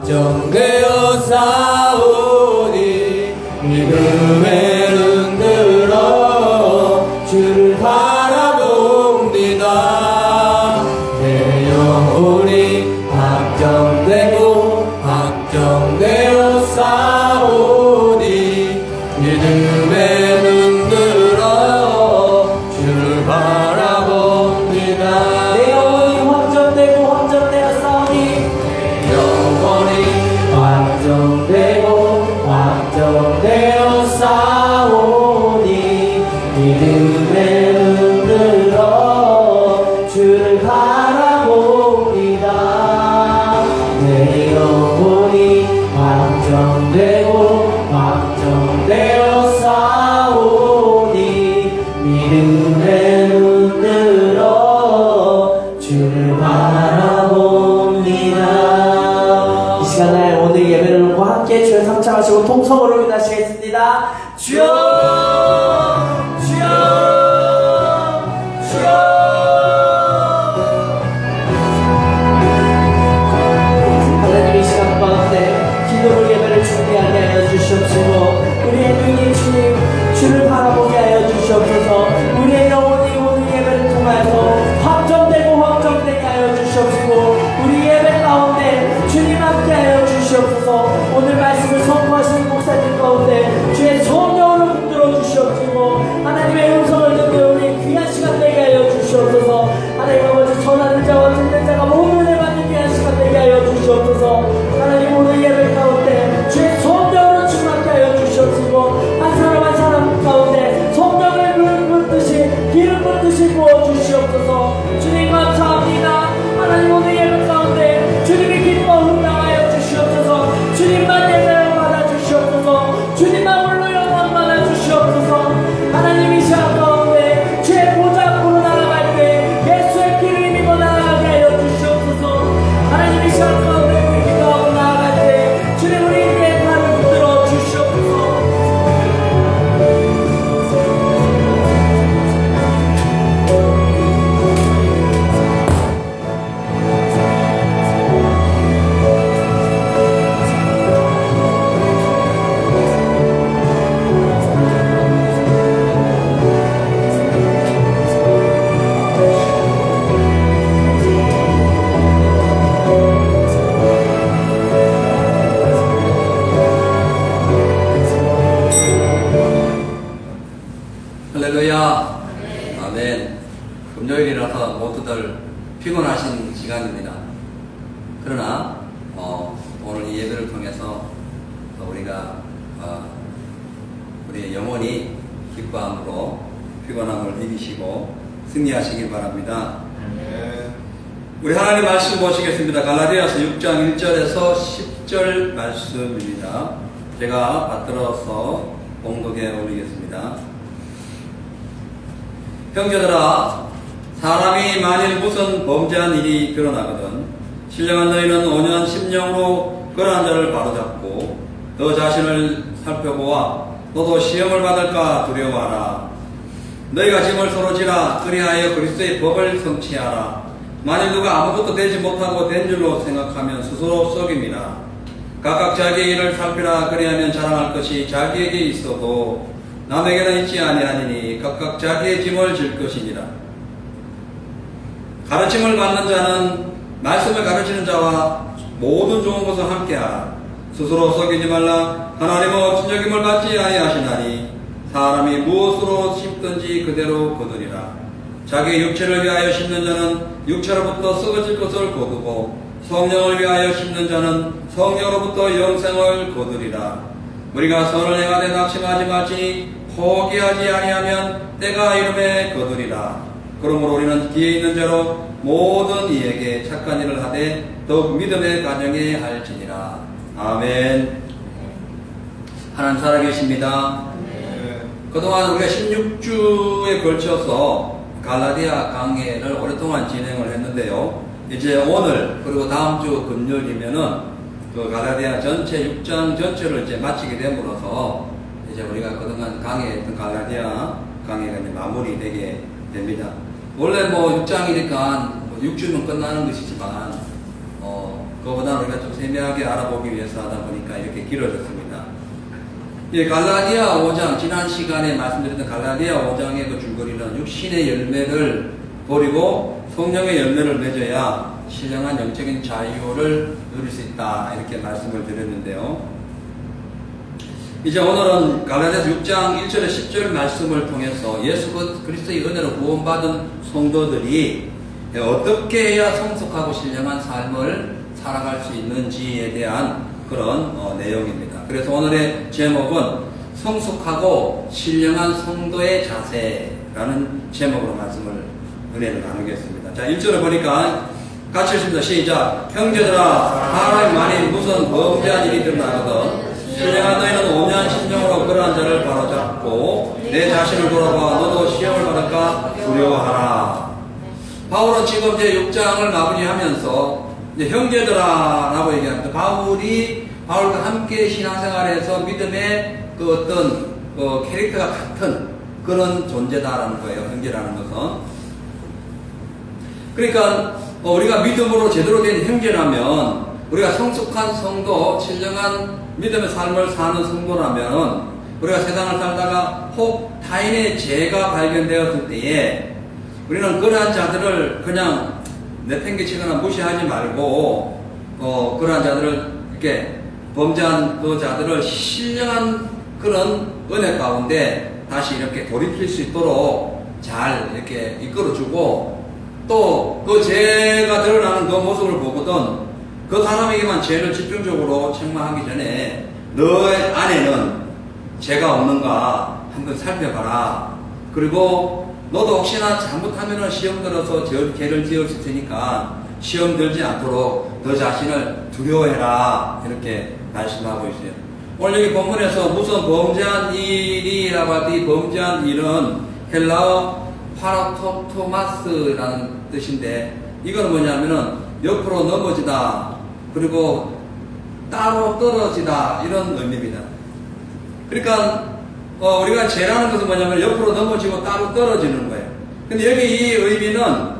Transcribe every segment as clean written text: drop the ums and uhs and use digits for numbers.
확정되어 싸우니 믿음의 눈 들어 주를 바라봅니다. 내 영혼이 확정되어 싸우니 믿음의 눈 들어 주를 바라봅니다. 내 영혼이 확정되어 싸우니 확정되어 싸우니 믿음의 눈 들어 주를 바라봅니다. 내 영혼이 확정되어 싸우니 믿음의 눈 들어 주를 바라봅니다. 이 시간에 오늘 예배를 놓고 함께 주여 삼창하시고 통성으로 인하시겠습니다. 주여 주여 주여. 하나님 이 시간 가운데 기도로 예배를 준비하게 하여 주시옵시고 우리의 눈이 주님 주를 바라보게 하여 주시옵소서. 우리의 영혼이 오늘 예배를 통하여서 확정되게 하여 주시옵시고 우리 예배 가운데 주님 함께 하여 주시옵소서. 오늘 말씀을 선포하시는 목사님 가운데 주의 성령으로 흔들어 주시옵시고 하나님의 음성을 듣는 우리 귀한 시간 되게 하여 주시옵소서. 하나님 아버지 전하는 자와 듣는 자가 모든 은혜 받는 귀한 시간 되게 하여 주시옵소서. 하나님 오늘 예배 가운데 주의 성령으로 충만케 하여 주시옵시고 한 사람 한 사람 가운데 성령의 물 붓듯이 기름 붓듯이 부어 주시옵소서. 주님 감사합니다. 하나님 오늘 예배 가운데 주님의 기뻐 흥명하여 주시옵소서. 주님만 예배를 받아 주시옵소서. 주님만 홀로 영광 받아 주시옵소서. 하나님 이 시간 가운데 주의 보좌 앞으로 나아갈 때 예수의 피를 힘입어 나아가게 하여 주시옵소서. 하나님 이 시간 가운데 우리 기도하고 나아갈 때 주님 우리에게 발을 붙들어 주시옵소서. 할렐루야. 아멘. 금요일이라서 모두들 피곤하신 시간입니다. 그러나 오늘 이 예배를 통해서 우리가 우리의 영혼이 기뻐함으로 피곤함을 이기시고 승리하시길 바랍니다. 우리 하나님 말씀 보시겠습니다. 갈라디아서 6장 1절에서 10절 말씀입니다. 제가 받들어서 봉독에 올리겠습니다. 형제들아, 사람이 만일 무슨 범죄한 일이 드러나거든 신령한 너희는 5년 10년으로 그러한 자를 바로잡고 너 자신을 살펴보아 너도 시험을 받을까 두려워하라. 너희가 짐을 서로 지라. 그리하여 그리스도의 법을 성취하라. 만일 누가 아무것도 되지 못하고 된 줄로 생각하면 스스로 속임이라. 각각 자기의 일을 살피라. 그리하면 자랑할 것이 자기에게 있어도 남에게는 있지 아니하니니 각각 자기의 짐을 질 것이니라. 가르침을 받는 자는 말씀을 가르치는 자와 모든 좋은 것을 함께하라. 스스로 속이지 말라. 하나님은 업신여김을 받지 아니하시나니 사람이 무엇으로 심든지 그대로 거두리라. 자기 육체를 위하여 심는 자는 육체로부터 썩어질 것을 거두고 성령을 위하여 심는 자는 성령으로부터 영생을 거두리라. 우리가 선을 행하되 낙심하지 말지니 포기하지 아니하면 때가 이름에 거두리라. 그러므로 우리는 기에 있는 죄로 모든 이에게 착한 일을 하되 더욱 믿음의 가정에 할지니라. 아멘. 하나님 살아계십니다. 그동안 우리가 16주에 걸쳐서 갈라디아 강해를 오랫동안 진행을 했는데요. 이제 오늘 그리고 다음 주 금요일이면은 그 갈라디아 전체 6장 전체를 이제 마치게 됨으로써 이제 우리가 그동안 강해했던 갈라디아 강해가 이제 마무리되게 됩니다. 원래 뭐 6장이니까 6주면 끝나는 것이지만 그거보다는 우리가 좀 세밀하게 알아보기 위해서 하다 보니까 이렇게 길어졌습니다. 예, 갈라디아 5장, 지난 시간에 말씀드렸던 갈라디아 5장의 그 줄거리는 육신의 열매를 버리고 성령의 열매를 맺어야 신령한 영적인 자유를 누릴 수 있다, 이렇게 말씀을 드렸는데요. 이제 오늘은 갈라디아서 6장 1절에 10절 말씀을 통해서 예수 그리스도의 은혜로 구원받은 성도들이 어떻게 해야 성숙하고 신령한 삶을 살아갈 수 있는지에 대한 그런 내용입니다. 그래서 오늘의 제목은 성숙하고 신령한 성도의 자세라는 제목으로 은혜를 나누겠습니다. 자, 1절을 보니까 같이 읽습니다. 시작. 형제들아, 사람이 만일 무슨 범죄한 일이 드러나거든 신령한 너희는 온유한 심정으로 그러한 자를 바로잡고 내 자신을 돌아봐 너도 시험을 받을까 두려워하라. 바울은 지금 이제 6장을 마무리하면서 이제 형제들아라고 얘기합니다. 바울과 함께 신앙생활에서 믿음의 그 어떤 캐릭터가 같은 그런 존재다라는 거예요. 형제라는 것은. 그러니까 우리가 믿음으로 제대로 된 형제라면, 우리가 성숙한 성도, 신령한 믿음의 삶을 사는 성도라면, 우리가 세상을 살다가 혹 타인의 죄가 발견되었을 때에 우리는 그러한 자들을 그냥 내팽개치거나 무시하지 말고 그러한 자들을 이렇게 범죄한 그 자들을 신령한 그런 은혜 가운데 다시 이렇게 돌이킬 수 있도록 잘 이렇게 이끌어주고, 또 그 죄가 드러나는 그 모습을 보거든 그 사람에게만 죄를 집중적으로 책망하기 전에 너 안에는 죄가 없는가 한번 살펴봐라. 그리고 너도 혹시나 잘못하면 시험 들어서 죄를 지을 수 있으니까 시험 들지 않도록 너 자신을 두려워해라, 이렇게 말씀하고 있어요. 오늘 여기 본문에서 무슨 범죄한 일이라고 할 때 이 범죄한 일은 헬라어 파라토토마스라는 뜻인데, 이건 뭐냐면은 옆으로 넘어지다, 그리고 따로 떨어지다, 이런 의미입니다. 그러니까 우리가 죄라는 것은 뭐냐면 옆으로 넘어지고 따로 떨어지는 거예요. 근데 여기 이 의미는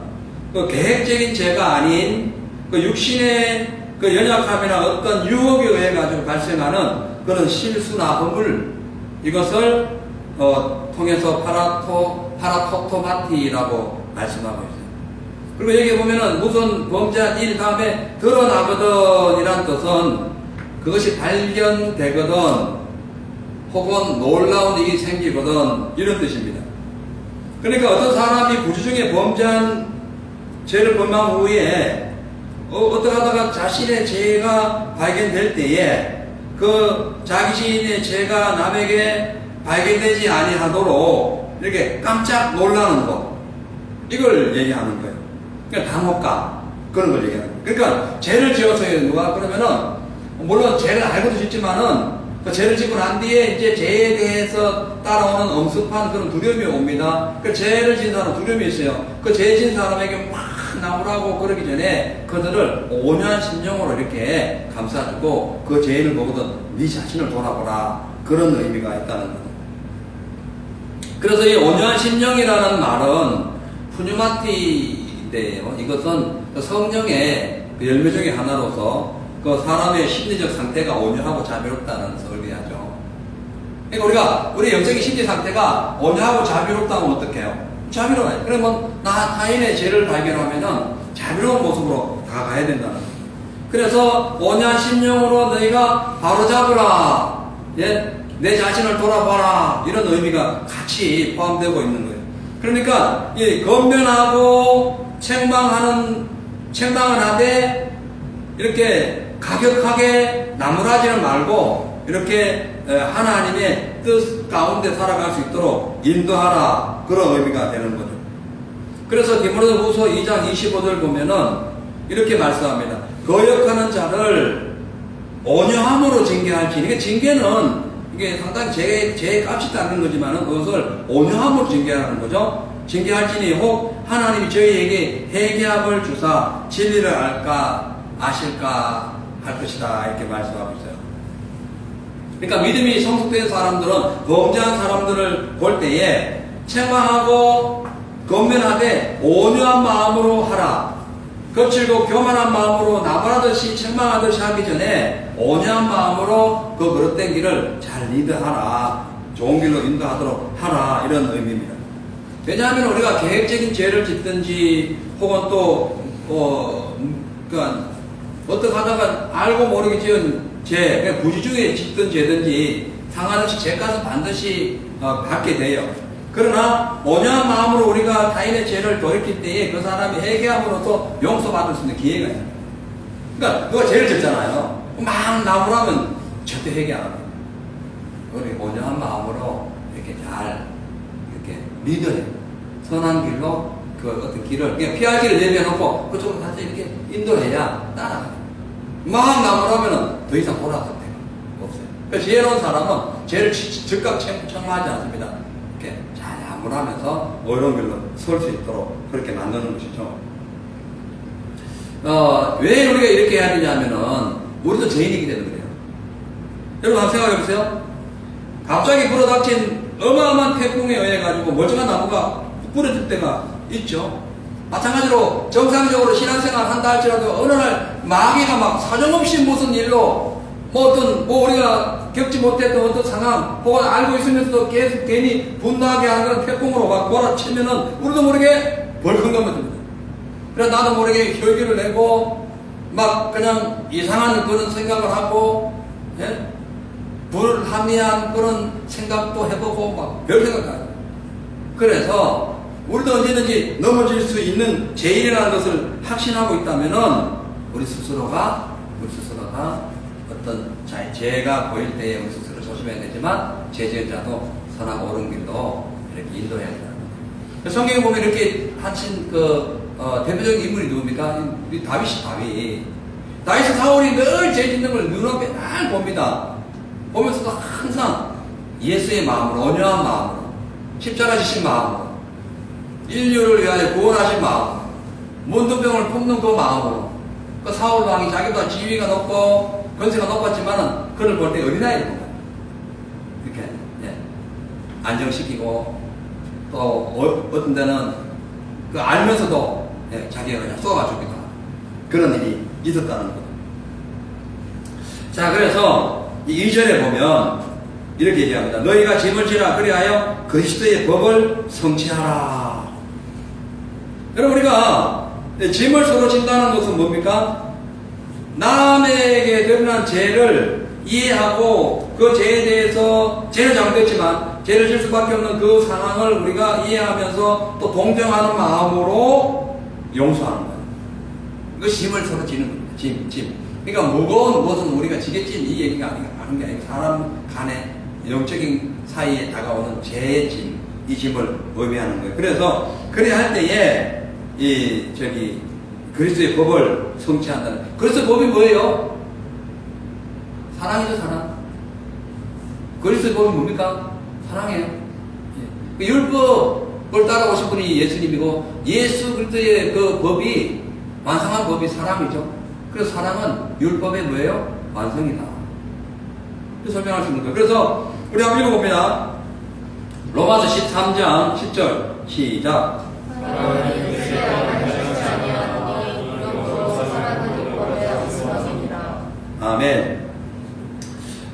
그 계획적인 죄가 아닌 그 육신의 그 연약함이나 어떤 유혹에 의해 가지고 발생하는 그런 실수나 허물, 이것을 통해서 파라토토마티라고 말씀하고 있어요. 그리고 여기 보면은 무슨 범죄한 일 다음에 드러나거든 이란 뜻은 그것이 발견되거든, 혹은 놀라운 일이 생기거든, 이런 뜻입니다. 그러니까 어떤 사람이 부주중에 범죄한 죄를 범한 후에 어떻게 하다가 자신의 죄가 발견될 때에 그 자기 자신의 죄가 남에게 발견되지 아니하도록 이렇게 깜짝 놀라는 것, 이걸 얘기하는 거예요. 그러니까 당혹감, 그런 걸 얘기하는 거예요. 그러니까 죄를 지었어요. 누가 그러면은 물론 죄를 알고도 짓지만은 그 죄를 짓고 난 뒤에 이제 죄에 대해서 따라오는 엄습한 그런 두려움이 옵니다. 그 죄를 지은 사람 두려움이 있어요. 그 죄 지은 사람에게 막 나오라고 그러기 전에 그들을 온유한 심정으로 이렇게 감싸주고 그 죄인을 보거든 네 자신을 돌아보라, 그런 의미가 있다는 거예요. 그래서 이 온유한 심령이라는 말은 푸뉴마티인데요. 이것은 성령의 그 열매 중에 하나로서 그 사람의 심리적 상태가 온유하고 자비롭다는 것을 의미하죠. 그러니까 우리 영적인 심리 상태가 온유하고 자비롭다면 어떻게 해요? 자비로워요. 그러면 타인의 죄를 발견하면은 자비로운 모습으로 다가가야 된다는 거예요. 그래서 온유한 심령으로 너희가 바로잡으라, 예? 내 자신을 돌아봐라, 이런 의미가 같이 포함되고 있는 거예요. 그러니까 이 건면하고 책망을 하되 이렇게 가격하게 나무라지는 말고 이렇게 하나님의 뜻 가운데 살아갈 수 있도록 인도하라, 그런 의미가 되는 거죠. 그래서 디모데후서 2장 25절 보면은 이렇게 말씀합니다. 거역하는 자를 온유함으로 징계할지니, 이게 징계는 이게 상당히 제 값이 따르는 거지만은 그것을 온유함으로 징계하는 거죠. 징계할지니 혹 하나님이 저희에게 회개함을 주사 진리를 알까 아실까 할 것이다, 이렇게 말씀하고 있어요. 그러니까 믿음이 성숙된 사람들은 범죄한 사람들을 볼 때에 책망하고 건면하되 온유한 마음으로 하라. 거칠고 교만한 마음으로 나무라듯이 책망하듯이 하기 전에 온유한 마음으로 그 그릇된 길을 잘 리드하라. 좋은 길로 인도하도록 하라. 이런 의미입니다. 왜냐하면 우리가 계획적인 죄를 짓든지 혹은 또 그러니까 어떻게 하다가 알고 모르게 지은 죄, 그냥 부지중에 짓던 죄든지 상관없이 죄값은 반드시 받게 돼요. 그러나 온유한 마음으로 우리가 타인의 죄를 돌이킬 때에 그 사람이 회개함으로써 용서받을 수 있는 기회가 있어요. 그러니까 누가 죄를 졌잖아요. 막 나무라면 절대 회개 안 합니다. 우리 온유한 마음으로 이렇게 잘 이렇게 리더해요. 선한 길로 그 어떤 길을 그냥 피할 길을 내려놓고 그쪽으로 같이 이렇게 인도해야 따라가요. 막 나무라면 더 이상 돌아갈 데가 없어요. 그래서 지혜로운 사람은 죄를 즉각 청구하지 않습니다. 이렇게 잘 나무라면서 옳은 길로 설 수 있도록 그렇게 만드는 것이죠. 왜 우리가 이렇게 해야 되냐면은 우리도 죄인이기 때문에 그래요. 여러분 한번 생각해 보세요. 갑자기 불어닥친 어마어마한 태풍에 의해 가지고 멀쩡한 나무가 부러질 때가 있죠. 마찬가지로 정상적으로 신앙생활 한다 할지라도 어느 날 마귀가 막 사정없이 무슨 일로 뭐 우리가 겪지 못했던 어떤 상황 혹은 알고 있으면서도 계속 괜히 분노하게 하는 그런 태풍으로 막 몰아치면은 우리도 모르게 벌컥 넘어집니다. 그래서 나도 모르게 혈기를 내고 막 그냥 이상한 그런 생각을 하고 불합리한 그런 생각도 해보고 막 별 생각도 안 해요. 그래서 우리도 언제든지 넘어질 수 있는 죄인이라는 것을 확신하고 있다면은 우리 스스로가 어떤 죄가 보일 때에 우리 스스로 조심해야 되지만 죄지자도 선하고 옳은 길로 이렇게 인도해야 된다. 성경에 보면 이렇게 하신 대표적인 인물이 누굽니까? 우리 다윗은 사울이 늘 죄 짓는 걸 눈앞에 날 봅니다. 보면서도 항상 예수의 마음으로, 온유한 마음으로, 십자가 지신 마음으로, 인류를 위하여 구원하신 마음으로, 문둥병을 품는 그 마음으로, 그 사울 왕이 자기보다 지위가 높고 권세가 높았지만은 그를 볼 때 어린아이를 본 거예요. 이렇게 안정시키고 또 어떤 데는 그 알면서도 자기가 그냥 쏘아가지기도 하고 그런 일이 있었다는 거예요. 자, 그래서 이 2절에 보면 이렇게 얘기합니다. 너희가 짐을 지라 그리하여 그리스도의 법을 성취하라. 여러분 우리가 짐을 서로 진다는 것은 뭡니까? 남에게 드러난 죄를 이해하고 그 죄에 대해서 죄는 잘못했지만 죄를 질 수밖에 없는 그 상황을 우리가 이해하면서 또 동정하는 마음으로 용서하는 거예요. 그 짐을 서로 지는 겁니다. 짐. 그러니까 무거운 무엇은 우리가 지겠지 이 얘기가 하는 게 아니고 사람 간의 영적인 사이에 다가오는 죄의 짐, 이 짐을 의미하는 거예요. 그래서 그래 할 때에 그리스도의 법을 성취한다는. 그리스도의 법이 뭐예요? 사랑이죠, 사랑. 그리스도의 법이 뭡니까? 사랑이에요. 그 율법을 따라오신 분이 예수님이고 예수 그리스도의 그 법이 완성한 법이 사랑이죠. 그래서 사랑은 율법의 뭐예요? 완성이다. 설명할 수 있는 거예요. 그래서 우리 한번 읽어봅니다. 로마서 13장 10절 시작. 아멘.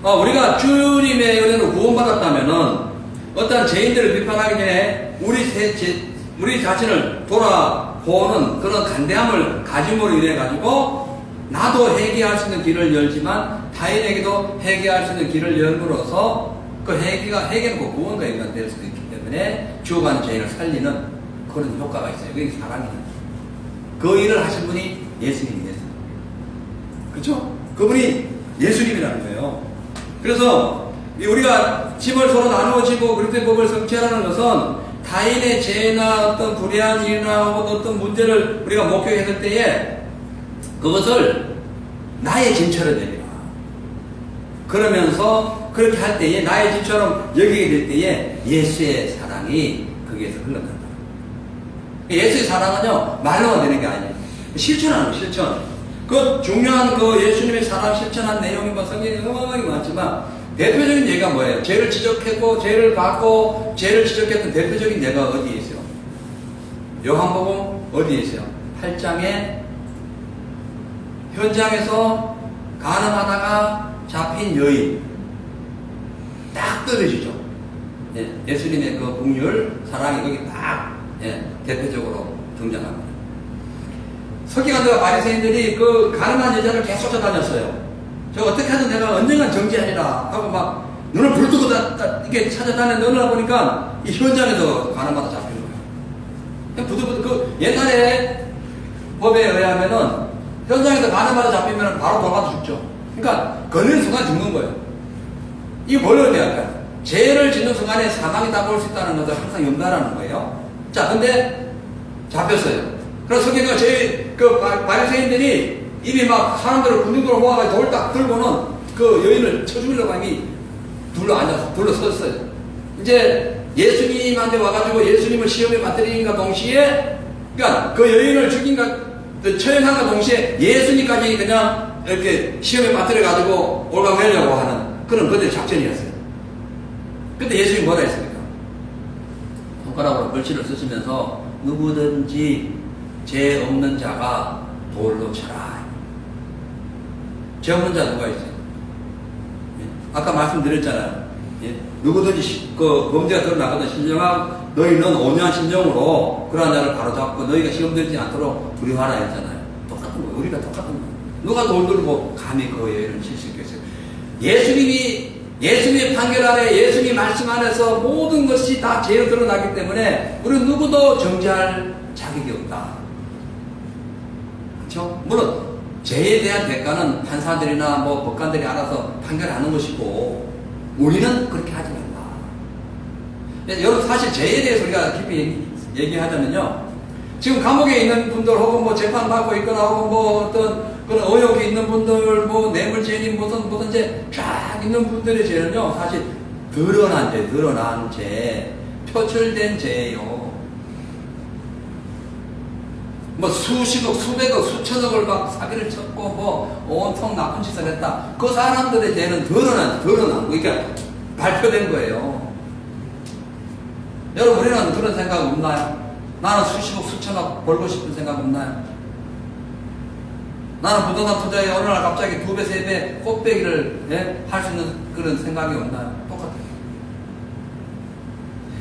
우리가 주님의 은혜로 구원받았다면은 어떠한 죄인들을 비판하기 전에 우리 자신을 돌아보는 그런 간대함을 가짐으로 인해 가지고 나도 회개할 수 있는 길을 열지만 타인에게도 회개할 수 있는 길을 열므로써 그 회개는 그 구원과 연관될 수도 있기 때문에 죽어가는 죄인을 살리는 그런 효과가 있어요. 그게 사랑이에요. 그 일을 하신 분이 예수님이에요. 그렇죠? 그분이 예수님이라는 거예요. 그래서 우리가 짐을 서로 나누어지고 그리스도의 법을 성취하라는 것은 타인의 죄나 어떤 불의한 일이나 어떤 문제를 우리가 목격했을 때에 그것을 나의 짐처럼 여기라. 그러면서 그렇게 할 때에 나의 짐처럼 여기게 될 때에 예수의 사랑이 거기에서 흘러간다. 예수의 사랑은요 말로만 되는 게 아니에요. 실천하는 거예요. 실천. 그 중요한 그 예수님의 사랑 실천한 내용이 뭐 성경에 어마어마하게 많지만 대표적인 예가 뭐예요? 죄를 지적했고 죄를 받고 죄를 지적했던 대표적인 예가 어디에 있어요? 요한복음 어디에 있어요? 8장에 현장에서 가늠하다가 잡힌 여인 딱 떨어지죠. 예, 예수님의 그 국률, 사랑이 거기 딱 대표적으로 등장합니다. 서기관들과 바리새인들이 그 가늠한 여자를 계속 쫓아다녔어요. 저 어떻게 하든 내가 언젠간 정지하리라 하고 막 눈을 불뜨고 이렇게 찾아다녔는데 어느 날 보니까 이 현장에서 가늠하다 잡힌 거예요. 부들부들 그 옛날에 법에 의하면은 현장에서 가늠하다 잡히면 바로 돌아가서 죽죠. 그러니까 걸리는 순간 죽는 거예요. 이게 뭘 의미할까요? 죄를 짓는 순간에 사망이 다가올 수 있다는 것을 항상 염두하라는 거예요. 자, 근데 잡혔어요. 그래서 서기관과 그 바리새인들이 입이 막 사람들을 군중으로 모아가지고 돌 딱 들고는 그 여인을 쳐 죽이려고 하니 둘러섰어요. 이제 예수님한테 와가지고 예수님을 시험에 맞들인과 동시에, 그러니까 그 여인을 죽인가, 처형한과 동시에 예수님까지 그냥 이렇게 시험에 맞들여가지고 올가매려고 하는 그런 그들의 작전이었어요. 근데 예수님이 뭐라 했습니까? 손가락으로 벌치를 쓰시면서 누구든지 죄 없는 자가 돌로 쳐라. 죄 없는 자 누가 있어요? 예? 아까 말씀드렸잖아요. 예? 누구든지 그 범죄가 드러나거든 신령하고 너희는 온유한 심령으로 그러한 자를 바로잡고 너희가 시험 들지 않도록 두려워하라 했잖아요. 똑같은 거예요. 우리가 똑같은 거예요. 누가 돌 들고 감히 그 여인을 칠 수 있겠어요? 예수님의 판결 안에 예수님 말씀 안에서 모든 것이 다 죄로 드러나기 때문에 우리는 누구도 정죄할 자격이 없다. 그렇죠? 물론 죄에 대한 대가는 판사들이나 뭐 법관들이 알아서 판결하는 것이고 우리는 그렇게 하지 말라. 여러분 사실 죄에 대해서 우리가 깊이 얘기하자면요. 지금 감옥에 있는 분들 혹은 뭐 재판받고 있거나 혹은 뭐 어떤 그런 의혹이 있는 분들 뭐 뇌물죄니 무슨 죄 쫙 있는 분들의 죄는요 사실 드러난 죄, 표출된 죄예요. 뭐 수십억, 수백억, 수천억을 막 사기를 쳤고 뭐 온통 나쁜 짓을 했다. 그 사람들의 죄는 드러난 그러니까 발표된 거예요. 여러분 우리는 그런 생각 없나요? 나는 수십억, 수천억 벌고 싶은 생각 없나요? 나는 부동산 투자에 어느 날 갑자기 2배, 3배 꽃배기를 할 수 있는 그런 생각이 없나요? 똑같아요.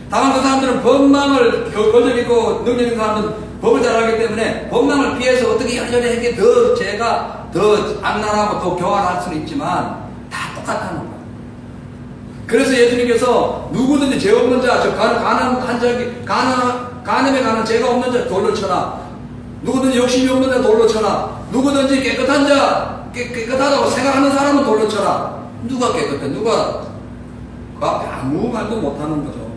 다만 그 사람들은 법망을 권력 있고 능력 있는 사람들은 법을 잘 알기 때문에 법망을 피해서 어떻게 여전히 이렇게 더 죄가 더 악랄하고 더 교활할 수는 있지만 다 똑같다는 거예요. 그래서 예수님께서 누구든지 죄 없는 자, 저 간음에 가는 죄가 없는 자 돌로 쳐라. 누구든지 욕심이 없는 자 돌로 쳐라. 누구든지 깨끗한 자, 깨끗하다고 생각하는 사람은 돌로 쳐라. 누가 깨끗해? 누가 그 앞에 아무 말도 못하는 거죠.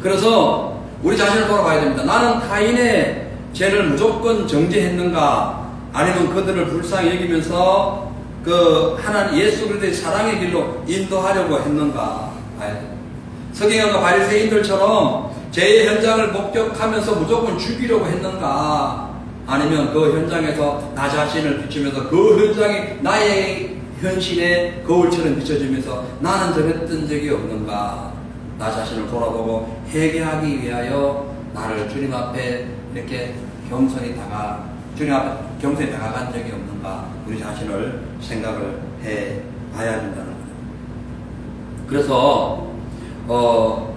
그래서 우리 자신을 돌아봐야 됩니다. 나는 타인의 죄를 무조건 정죄했는가? 아니면 그들을 불쌍히 여기면서 그 하나님 예수 그리스도의 사랑의 길로 인도하려고 했는가? 봐야 돼요. 서기관과 바리새인들처럼 죄의 현장을 목격하면서 무조건 죽이려고 했는가? 아니면 그 현장에서 나 자신을 비추면서 그 현장이 나의 현실의 거울처럼 비춰지면서 나는 저랬던 적이 없는가? 나 자신을 돌아보고 회개하기 위하여 나를 주님 앞에 이렇게 주님 앞에 겸손히 다가간 적이 없는가? 우리 자신을 생각을 해 봐야 된다는 거예요. 그래서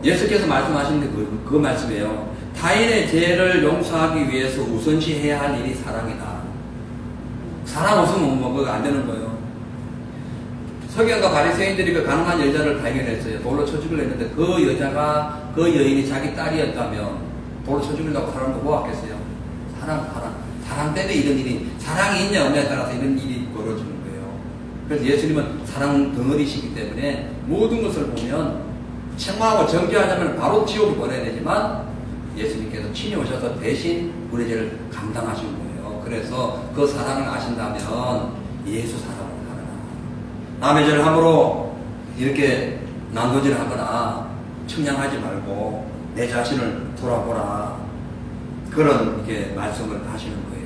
예수께서 말씀하신 게 그 말씀이에요. 타인의 죄를 용서하기 위해서 우선시해야 할 일이 사랑이다. 사랑 없으면 그거 안 되는 거예요. 서기관과 바리새인들이 그 가늠한 여자를 발견했어요. 돌로 쳐 죽이려 했는데 그 여자가 그 여인이 자기 딸이었다면 돌로 쳐 죽이려고 사람도 모았겠어요. 사랑 때문에 이런 일이 사랑이 있냐 없냐에 따라서 이런 일이 벌어지는 거예요. 그래서 예수님은 사랑 덩어리시기 때문에 모든 것을 보면 책망하고 정죄하자면 바로 지옥을 보내야 되지만 예수님께서 친히 오셔서 대신 우리 죄를 감당하신 거예요. 그래서 그 사랑을 아신다면 예수 사랑을 하라. 남의 죄를 함부로 이렇게 난도질 하거나 청량하지 말고 내 자신을 돌아보라. 그런 이렇게 말씀을 하시는 거예요.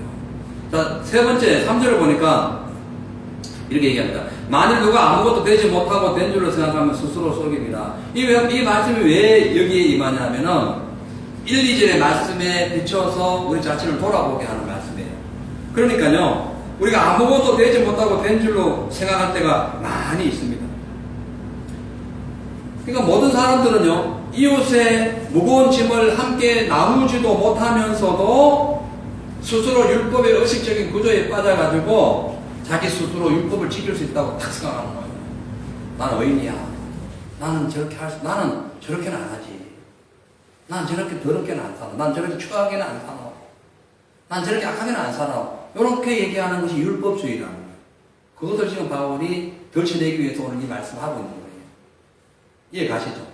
자, 세 번째 3절을 보니까 이렇게 얘기합니다. 만일 누가 아무것도 되지 못하고 된 줄로 생각하면 스스로 속입니다. 이 말씀이 왜 여기에 임하냐면은 1, 2절의 말씀에 비춰서 우리 자신을 돌아보게 하는 말씀이에요. 그러니까요, 우리가 아무것도 되지 못하고 된 줄로 생각할 때가 많이 있습니다. 그러니까 모든 사람들은요, 이웃의 무거운 짐을 함께 나누지도 못하면서도 스스로 율법의 의식적인 구조에 빠져가지고 자기 스스로 율법을 지킬 수 있다고 딱 생각하는 거예요. 나는 의인이야. 나는 저렇게는 안 하지. 난 저렇게 더럽게는 안 살아. 난 저렇게 추하게는 안 살아. 난 저렇게 악하게는 안 살아. 이렇게 얘기하는 것이 율법주의라는 거예요. 그것을 지금 바울이 덜쳐내기 위해서 오늘 이 말씀을 하고 있는 거예요. 이해 가시죠?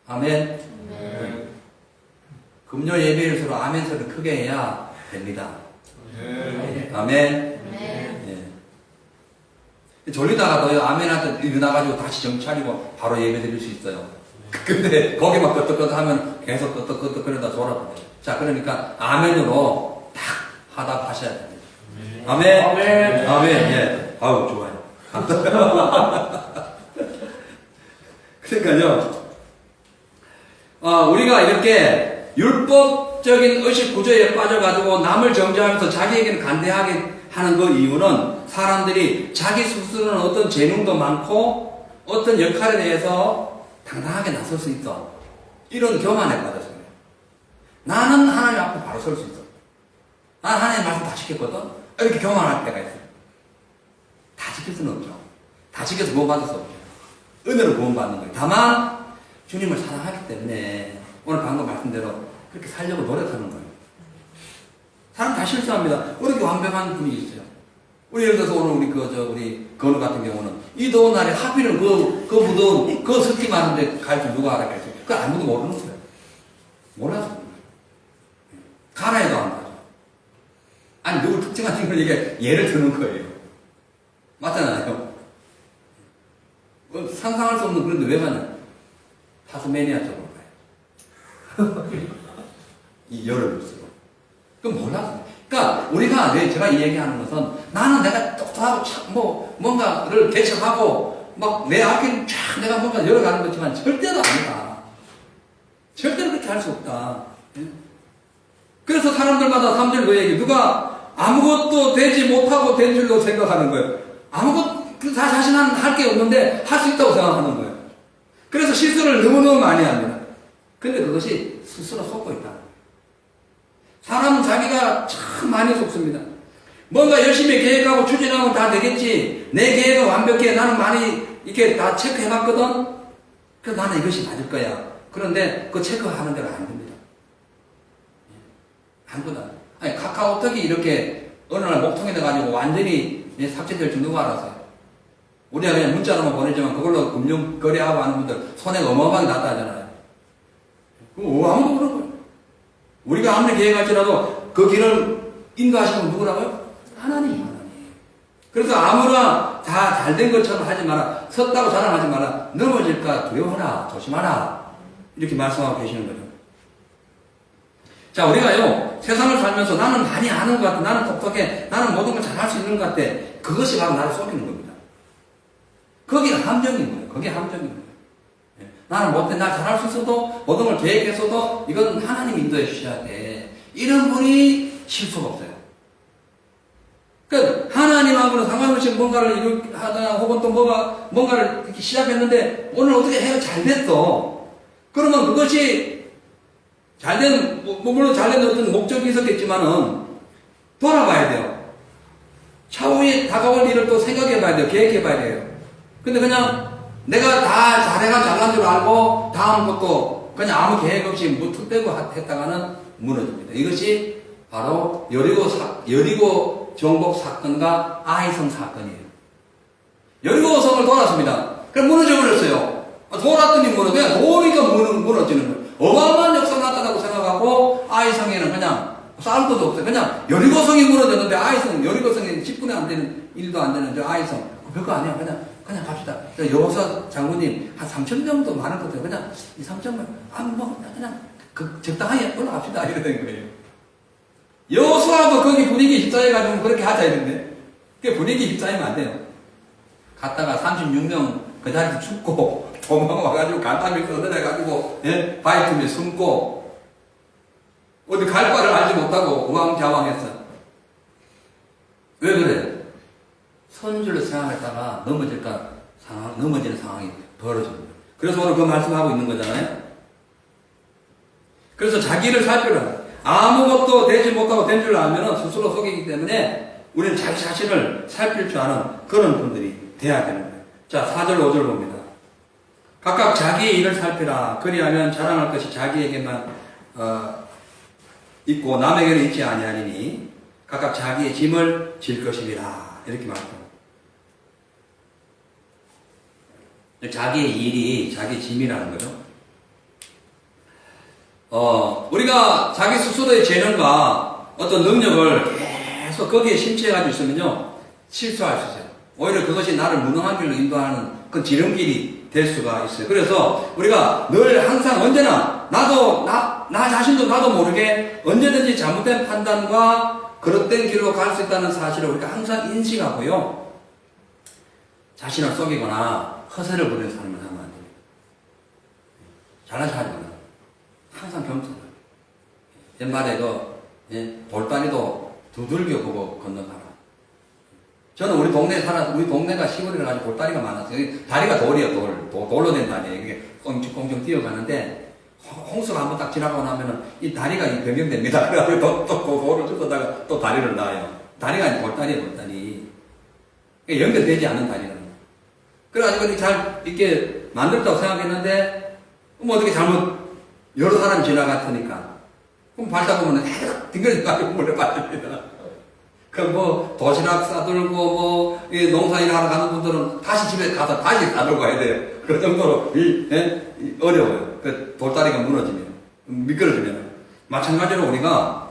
아멘. 네. 금요 예배일 서로 아멘 소리를 크게 해야 됩니다. 네. 아멘. 네. 예. 졸리다가도요, 아멘한테 일어나가지고 다시 정신 차리고 바로 예배 드릴 수 있어요. 근데 거기만 끄떡끄떡 하면 계속 끄떡끄떡 그러다 졸아버려요. 자, 그러니까 아멘으로 딱 하다 하셔야 됩니다. 아멘. 아멘. 아멘. 예. 아우, 좋아요. 그러니까요, 우리가 이렇게 율법적인 의식 구조에 빠져가지고 남을 정죄하면서 자기에게는 간대하게 하는 그 이유는 사람들이 자기 스스로는 어떤 재능도 많고 어떤 역할에 대해서 당당하게 나설 수 있어. 이런 교만에 빠져서 그래요. 나는 하나님 앞에 바로 설 수 있어. 난 하나님 말씀 다 지켰거든. 이렇게 교만할 때가 있어요. 다 지킬 수는 없죠. 다 지켜서 구원받을 수 없죠. 은혜로 구원받는 거예요. 다만 주님을 사랑하기 때문에 오늘 방금 말씀대로 그렇게 살려고 노력하는 거예요. 사람 다 실수합니다. 어떻게 완벽한 분이 있어요. 우리 예를 들어서 오늘 우리 건우 같은 경우는 이 더운 날에 하필은 그 무더운 그 습기 많은데 갈 줄 누가 알았겠어요. 그거 아무도 모르는 거예요. 몰라서 그런 거예요. 가라 해도 안 가죠. 아니 누구 특정한 걸 얘기 예를 드는 거예요. 맞잖아요. 상상할 수 없는 그런데 왜 가냐? 타스메니아 쪽으로 가요. 이 여름일수록. 그럼 몰랐어요. 그러니까 우리가 제가 이 얘기하는 것은 나는 내가 똑똑하고 뭔가를 개척하고 막 내 앞길 쫙 내가 뭔가 열어가는 거지만 절대로 아니다. 절대로 그렇게 할 수 없다. 그래서 사람들마다 3절 그 얘기 누가 아무것도 되지 못하고 된 줄로 생각하는 거예요. 다 자신은 할 게 없는데 할 수 있다고 생각하는 거예요. 그래서 실수를 너무너무 많이 합니다. 근데 그것이 스스로 속고 있다. 사람은 자기가 참 많이 속습니다. 뭔가 열심히 계획하고 추진하면 다 되겠지. 내 계획은 완벽해. 나는 많이 이렇게 다 체크해봤거든. 그래서 나는 이것이 맞을 거야. 그런데 그 체크하는 대로 안 됩니다. 아무거나. 아니, 카카오톡이 이렇게 어느 날 목통에 넣어가지고 완전히 삭제될 줄 누가 알았어요? 우리가 그냥 문자로만 보내지만 그걸로 금융 거래하고 하는 분들 손해가 어마어마하게 났다 하잖아요. 아무도 모르는 거예요. 우리가 아무리 계획할지라도 그 길을 인도하시는 분 누구라고요? 하나님. 그래서 아무나 다 잘 된 것처럼 하지 마라. 섰다고 자랑하지 마라. 넘어질까 두려워하라. 조심하라. 이렇게 말씀하고 계시는 거죠. 자, 우리가요, 세상을 살면서 나는 많이 아는 것 같아. 나는 똑똑해. 나는 모든 걸 잘할 수 있는 것 같아. 그것이 바로 나를 속이는 겁니다. 거기가 함정인 거예요. 그게 함정인 거예요. 나는 못해. 나 잘할 수 있어도, 모든 걸 계획했어도, 이건 하나님 인도해 주셔야 돼. 이런 분이 실수가 없어요. 그러니까, 하나님하고는 상관없이 뭔가를 하다가, 혹은 또 뭔가를 이렇게 시작했는데, 오늘 어떻게 해가 잘 됐어. 그러면 그것이 잘된, 물론 잘된 어떤 목적이 있었겠지만은, 돌아봐야 돼요. 차후에 다가올 일을 또 생각해 봐야 돼요. 계획해 봐야 돼요. 근데 그냥 내가 다 잘해가 잘난 줄 알고 다음 것도 그냥 아무 계획 없이 무턱 대고 했다가는 무너집니다. 이것이 바로 여리고 정복 사건과 아이성 사건이에요. 여리고성을 돌았습니다. 그럼 무너져 버렸어요. 돌았더니 그냥 도니까 무너지는 거예요. 어마어마한 역사가 나타나고 생각하고 아이성에는 그냥 싸울 것도 없어요. 그냥 여리고성이 무너졌는데 여리고성이 10분에 안 되는 일도 안 되는 아이성 별거 아니야. 그냥 갑시다. 여호사 장군님 한 3천 정도 많을 것 같아요. 그냥 2, 3천만 그냥 적당하게 올라갑시다. 이러는 거예요. 여호수아도 거기 분위기 휩싸여가지고 그렇게 하자 이랬는데 그 분위기 휩싸이면 안 돼요. 갔다가 36명 그 자리에서 죽고 도망와가지고 간담이 떠내가지고 바위 틈에 숨고 어디 갈 바를 알지 못하고 우왕좌왕했어. 왜 그래요? 선줄로 생각했다가 넘어지는 상황이 벌어집니다. 그래서 오늘 그 말씀하고 있는 거잖아요. 그래서 자기를 살피라. 아무것도 되지 못하고 된 줄 알면 스스로 속이기 때문에 우리는 자기 자신을 살필 줄 아는 그런 분들이 돼야 되는 거예요. 자, 4절, 5절 봅니다. 각각 자기의 일을 살피라. 그리하면 자랑할 것이 자기에게만 있고 남에게는 있지 아니하리니 각각 자기의 짐을 질 것입니다. 이렇게 말합니다. 자기의 일이 자기 짐이라는 거죠. 우리가 자기 스스로의 재능과 어떤 능력을 계속 거기에 심취해가지고 있으면요, 실수할 수 있어요. 오히려 그것이 나를 무능한 길로 인도하는 그 지름길이 될 수가 있어요. 그래서 우리가 늘 항상 언제나 나 자신도 나도 모르게 언제든지 잘못된 판단과 그릇된 길로 갈 수 있다는 사실을 우리가 항상 인식하고요, 자신을 속이거나 허세를 부리는 삶을 하면 안 됩니다. 잘난 척하지 마라. 항상 겸손하라. 옛말에도 돌다리도 두들겨 보고 건너가라. 저는 우리 동네가 시골이라 가지고 돌다리가 많았어요. 다리가 돌이에요. 돌로 된 다리예요. 이게 꽁충꽁충 뛰어가는데 홍수가 한번 딱 지나고 나면은 이 다리가 변경됩니다. 그래가지고 또 돌을 주워다가 또 다리를 놔요. 다리가 아니고 돌다리예요, 돌다리. 연결되지 않는 다리는. 그래가지고 잘 이렇게 만들었다고 생각했는데, 뭐 어떻게 잘못 여러 사람이 지나갔으니까. 그럼 밟다 보면 딩글딩글 물에 빠집니다. 뭐 도시락 싸들고 농사일 하러 가는 분들은 다시 집에 가서 다시 싸들고 가야 돼요. 그 정도로 어려워요. 그 돌다리가 무너지면, 미끄러지면. 마찬가지로 우리가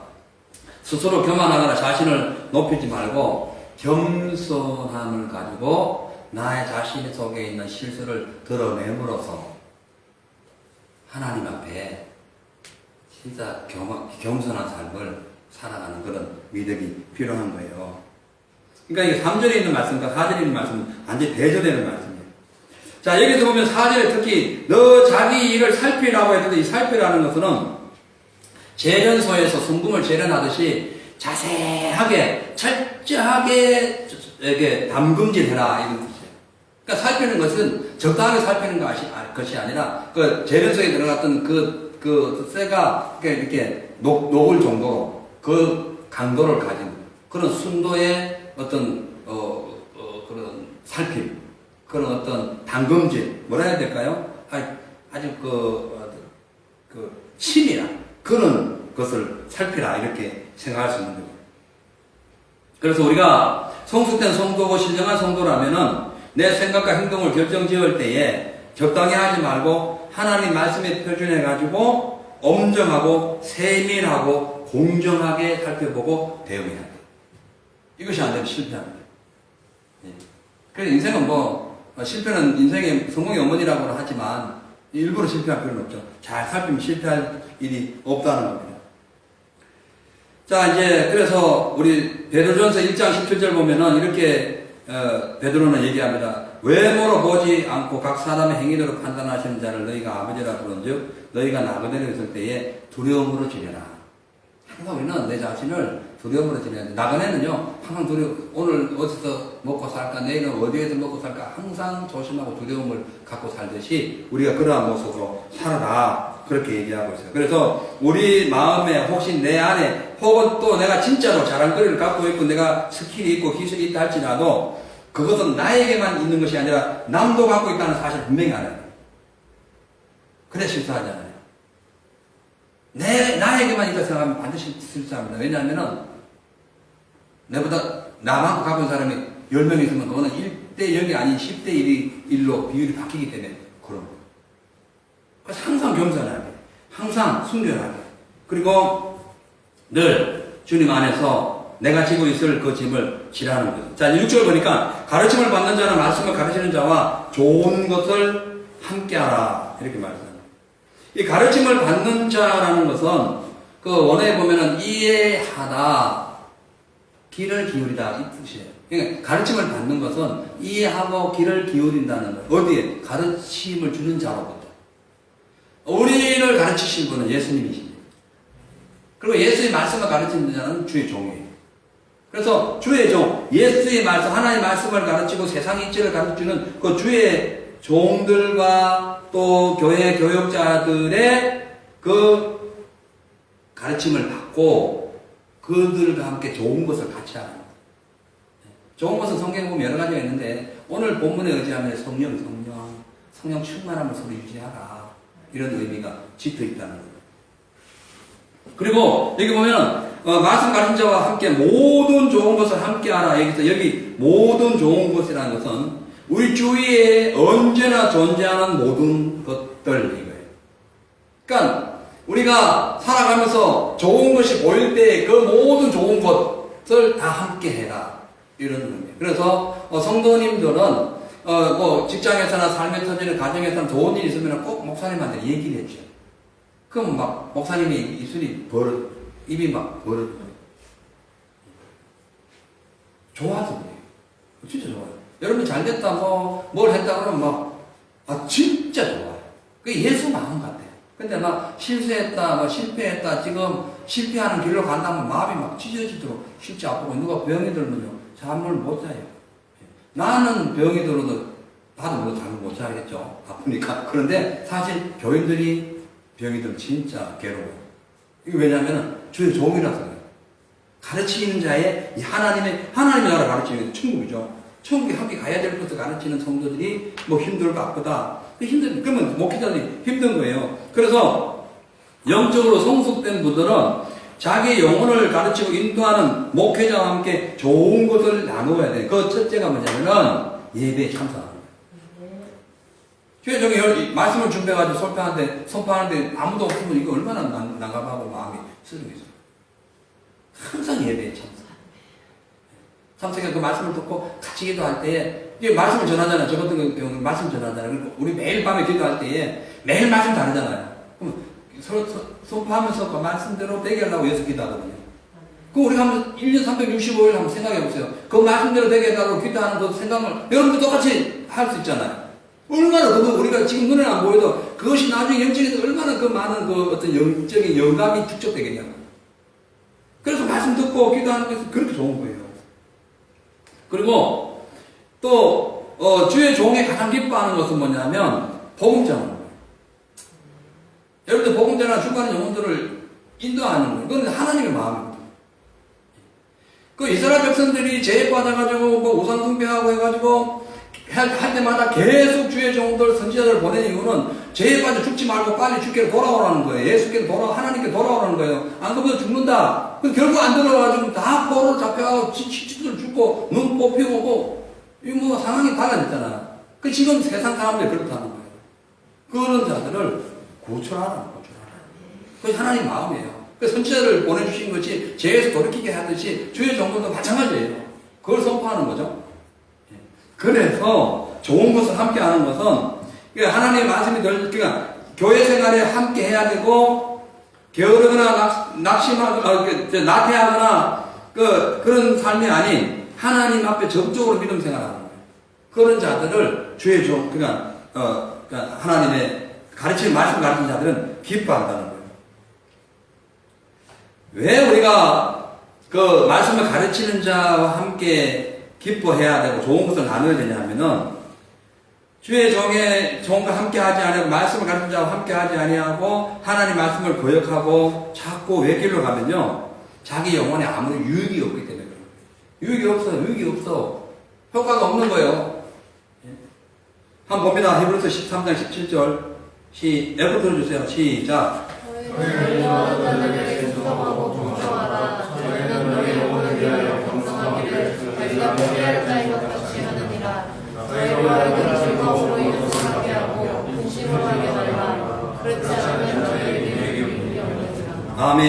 스스로 교만하거나 자신을 높이지 말고 겸손함을 가지고 나의 자신 속에 있는 실수를 드러냄으로써 하나님 앞에 진짜 겸손한 삶을 살아가는 그런 믿음이 필요한 거예요. 그러니까 이게 3절에 있는 말씀과 4절에 있는 말씀은 완전히 대조되는 말씀이에요. 자, 여기서 보면 4절에 특히 너 자기 일을 살피라고 했는데, 이 살피라는 것은 재련소에서 순금을 재련하듯이 자세하게 철저하게 이렇게 담금질해라, 이런 뜻이에요. 그러니까 살피는 것은 적당하게 살피는 것이 아니라 그 재련소에 들어갔던 그 쇠가 이렇게 녹을 정도로 그 강도를 가진 그런 순도의 어떤 그런 살핌, 그런 어떤 담금질, 뭐라 해야 될까요? 아주 심이라 그런 것을 살피라, 이렇게 생각할 수 있는 거예요. 그래서 우리가 성숙된 성도고 신령한 성도라면은 내 생각과 행동을 결정지을 때에 적당히 하지 말고 하나님 말씀에 표준해가지고 엄정하고 세밀하고 공정하게 살펴보고 대응해야 돼요. 이것이 안 되면 실패합니다. 그래서 인생은 실패는 인생의 성공의 어머니라고는 하지만 일부러 실패할 필요는 없죠. 잘 살피면 실패할 일이 없다는 겁니다. 자, 이제 그래서 우리 베드로전서 1장 17절 보면은 이렇게 베드로는 얘기합니다. 외모로 보지 않고 각 사람의 행위대로 판단하시는 자를 너희가 아버지라 부른즉 너희가 나그네로 있을 때에 두려움으로 지내라. 항상 우리는 내 자신을 두려움으로 지내야 돼. 나그네는요, 항상 오늘 어디서 먹고 살까, 내일은 어디에서 먹고 살까, 항상 조심하고 두려움을 갖고 살듯이 우리가 그러한 모습으로 살아라. 그렇게 얘기하고 있어요. 그래서 우리 마음에 혹시 내 안에 혹은 또 내가 진짜로 자랑거리를 갖고 있고 내가 스킬이 있고 기술이 있다 할지라도 그것은 나에게만 있는 것이 아니라 남도 갖고 있다는 사실을 분명히 알아요. 그래 실수하잖아요. 나에게만 있다 생각하면 반드시 실수합니다. 왜냐하면은 나만큼 갖고 있는 사람이 10명 있으면 그거는 1대 0이 아닌 10대 1로 비율이 바뀌기 때문에 그런 거예요. 그래서 항상 겸손하게, 항상 순결하게, 그리고 늘 주님 안에서 내가 지고 있을 그 짐을 지라는 거죠. 자, 6절 보니까 가르침을 받는 자는 말씀을 가르치는 자와 좋은 것을 함께하라, 이렇게 말했습니다. 이 가르침을 받는 자라는 것은 그 원어에 보면은 이해하다, 귀를 기울이다, 이 뜻이에요. 그러니까 가르침을 받는 것은 이해하고 귀를 기울인다는 것. 어디에? 가르침을 주는 자로부터. 우리를 가르치신 분은 예수님이십니다. 그리고 예수의 말씀을 가르치는 자는 주의 종이에요. 그래서 주의 종, 예수의 말씀, 하나님의 말씀을 가르치고 세상 이치를 가르치는 그 주의 종들과 또 교회 교역자들의 그 가르침을 받고 그들과 함께 좋은 것을 같이 하는 거예요. 좋은 것은 성경에 보면 여러 가지가 있는데 오늘 본문에 의지하면 성령 충만함을 서로 유지하라. 이런 의미가 짙어 있다는 거예요. 그리고 여기 보면 말씀 가르친 자와 함께 모든 좋은 것을 함께 하라. 여기 모든 좋은 것이라는 것은 우리 주위에 언제나 존재하는 모든 것들 이거예요. 그러니까 우리가 살아가면서 좋은 것이 보일 때 그 모든 좋은 것을 다 함께 해라. 이런 의미예요. 그래서 성도님들은 뭐 직장에서나 삶의 터지는 가정에서나 좋은 일이 있으면 꼭 목사님한테 얘기를 해줘요. 그럼 막 목사님이 입이 막 버릇. 좋아서 그래요. 진짜 좋아요. 여러분 잘 됐다, 뭘 했다 그러면 진짜 좋아요. 그게 예수 마음 같아요. 근데 실수했다, 실패했다, 지금 실패하는 길로 간다면 마음이 막 찢어지도록 쉽지 아프고, 누가 병이 들면요, 잠을 못 자요. 나는 병이 들어도, 나도 뭐 잠을 못 자겠죠. 아프니까. 그런데 사실 교인들이 병이 들면 진짜 괴로워요. 이게 왜냐면은 주의 종이라서 그래요. 가르치는 자의 하나님의 나라를 가르치는 천국이죠. 천국에 함께 가야 될 것을 가르치는 성도들이 힘들고 아프다. 그러면 목회자들이 힘든 거예요. 그래서 영적으로 성숙된 분들은 자기 영혼을 가르치고 인도하는 목회자와 함께 좋은 것을 나누어야 돼요. 그 첫째가 뭐냐면은 예배에 참석하는 거예요. 교회 저기 말씀을 준비해가지고 선포하는데 아무도 없으면 이거 얼마나 난감하고 마음이 쓰리겠어요. 항상 예배에 참석해서 그 말씀을 듣고 같이 기도할 때에, 이게 말씀을 전하잖아요. 저 같은 경우는 말씀 전하잖아요. 그리고 우리 매일 밤에 기도할 때에 매일 말씀 다르잖아요. 그럼 서로 선포하면서 그 말씀대로 되게 하려고 여기서 기도하거든요. 그럼 우리가 한번 1년 365일 한번 생각해 보세요. 그 말씀대로 되게 하려고 기도하는 그 생각을 여러분도 똑같이 할 수 있잖아요. 얼마나 우리가 지금 눈에 안 보여도 그것이 나중에 영적에서 얼마나 그 많은 그 어떤 영적인 영감이 축적되겠냐고. 그래서 말씀 듣고 기도하는 것은 그렇게 좋은 거예요. 그리고 또 주의 종이 가장 기뻐하는 것은 뭐냐면 복음 전하는 거예요. 여러분들 복음 전하는 죽어가는 영혼들을 인도하는 거예요. 그건 하나님의 마음입니다. 그 이스라엘 백성들이 죄에 빠져가지고 우상 숭배하고 해가지고 할 때마다 계속 주의 종들 선지자들을 보낸 이유는 죄에 빠져 죽지 말고 빨리 주께로 돌아오라는 거예요. 예수께로 하나님께 돌아오라는 거예요. 안 그러면 죽는다. 결국 안 들어가가지고 다 포로로 잡혀가고 치치들 죽고 눈 뽑히고 이 상황이 달라졌잖아요. 그 지금 세상 사람들이 그렇다는 거예요. 그런 자들을 구출하라. 그것이 하나님 마음이에요. 그 선지자를 보내주신 것이 죄에서 돌이키게 하듯이 주의 종들도 마찬가지예요. 그걸 선포하는 거죠. 그래서 좋은 것을 함께 하는 것은 하나님의 말씀이 그러니까 교회 생활에 함께 해야 되고 게으르거나 나태하거나 그런 삶이 아닌 하나님 앞에 적극적으로 믿음 생활하는 거예요. 그런 자들을 주의 종 그러니까 하나님의 가르치는 말씀 가르치는 자들은 기뻐한다는 거예요. 왜 우리가 그 말씀을 가르치는 자와 함께 기뻐해야 되고 좋은 것을 나눠야 되냐면은 주의 종과 함께 하지 아니하고 말씀을 가르치는 자와 함께 하지 아니하고 하나님 말씀을 거역하고 자꾸 외길로 가면요 자기 영혼에 아무런 유익이 없기 때문에 그래요. 유익이 없어. 효과가 없는 거예요. 한번 봅니다. 히브리서 13장 17절 애부 들어주세요. 시작. 너희는 너희 자들에게 충성하고 공정하라. 저희는 너희 영혼을 위하여 경성하기를 자기가 포기할 자인 것 같이 하느니라. 너희로 하여금 즐거움으로 이웃을 하게 하고 근심으로 하게 말라. 그렇지 않으면 너희에게 유익이 없느니라. 아멘.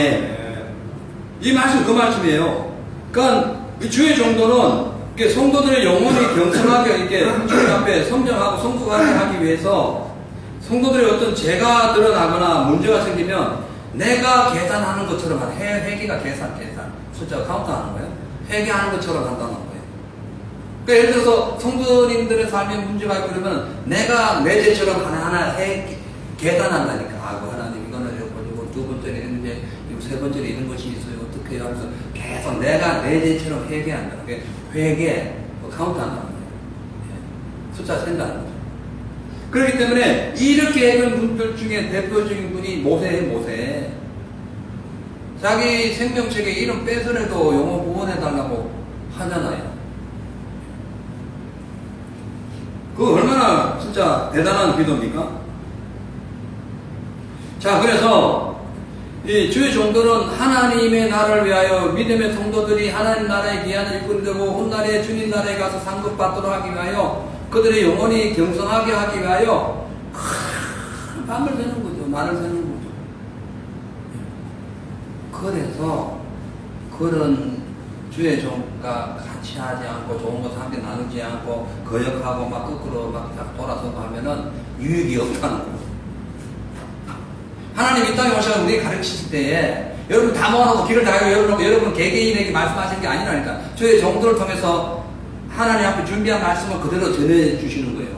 이 말씀 그 말씀이에요. 그러니까 주의 종도는 성도들의 영혼이 경성하게 이렇게 주님 앞에 성장하고 성숙하게 하기 위해서 성도들의 어떤 죄가 드러나거나 문제가 생기면 내가 계산하는 것처럼 하는 회계가 계산 숫자 카운트하는 거예요. 회계하는 것처럼 한다는 거예요. 그러니까 예를 들어서 성도님들의 삶에 문제가 있고 그러면 내가 내 죄처럼 하나하나 계산한다니까. 아이고 하나님 이거는 이거 두 번째는 이랬는데 세 번째는 이런 것이 있어요. 어떻게 해요? 하면서 계속 내가 내 죄처럼 회개한다는 게 회개, 카운트 한다는 거예요. 예. 숫자 센다는 거죠. 그렇기 때문에 이렇게 했던 분들 중에 대표적인 분이 모세예요, 모세. 자기 생명책에 이름 뺏으래도 영혼 구원해달라고 하잖아요. 그거 얼마나 진짜 대단한 기도입니까? 자, 그래서 이 주의 종들은 하나님의 나라를 위하여 믿음의 성도들이 하나님 나라의 귀한 일꾼되고 훗날에 주님 나라에 가서 상급받도록 하기 위하여 그들의 영혼이 경성하게 하기 위하여 밤을 새는 거죠. 날을 새는 거죠. 그래서 그런 주의 종과 같이 하지 않고 좋은 것을 함께 나누지 않고 거역하고 막 거꾸로 막 돌아서고 하면은 유익이 없다는 거예요. 하나님 이 땅에 오셔서 우리 가르치실 때에 여러분 다 모아놓고 길을 다 하고 여러분 개개인에게 말씀하시는 게 아니라니까. 주의 종들을 통해서 하나님 앞에 준비한 말씀을 그대로 전해주시는 거예요.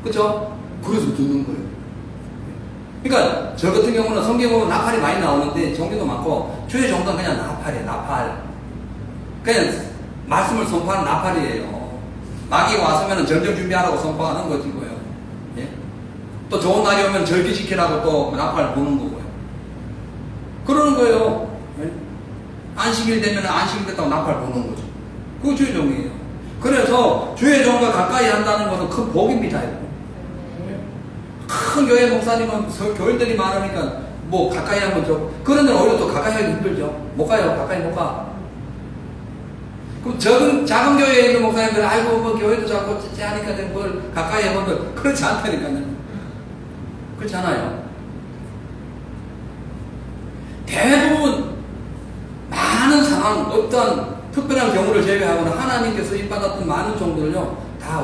그렇죠? 그래서 듣는 거예요. 그러니까 저 같은 경우는 성경 보면 나팔이 많이 나오는데 종교도 많고 주의 종들은 그냥 나팔이에요. 나팔. 그냥 말씀을 선포하는 나팔이에요. 마귀 와서면 전쟁 준비하라고 선포하는 것이고요. 예? 또 좋은 날이 오면 절기 지키라고 또 나팔 부는 거고요. 그러는 거예요. 예? 안식일 되면 안식일 됐다고 나팔 부는 거죠. 그거 주의 종이에요. 그래서 주의 종과 가까이 한다는 것은 큰 복입니다. 큰 교회 목사님은 교인들이 많으니까 뭐 가까이 하면 그런 데는 오히려 또 가까이 하기 힘들죠. 못 가요. 가까이 못 가. 그럼 작은 교회에 있는 목사님들 아이고 뭐 교회도 자꾸 하니까 뭘 가까이 해본들 그렇지 않다니까요. 그렇지 않아요. 대부분 많은 상황 어떤 특별한 경우를 제외하고는 하나님께서 입받았던 많은 종들은요 다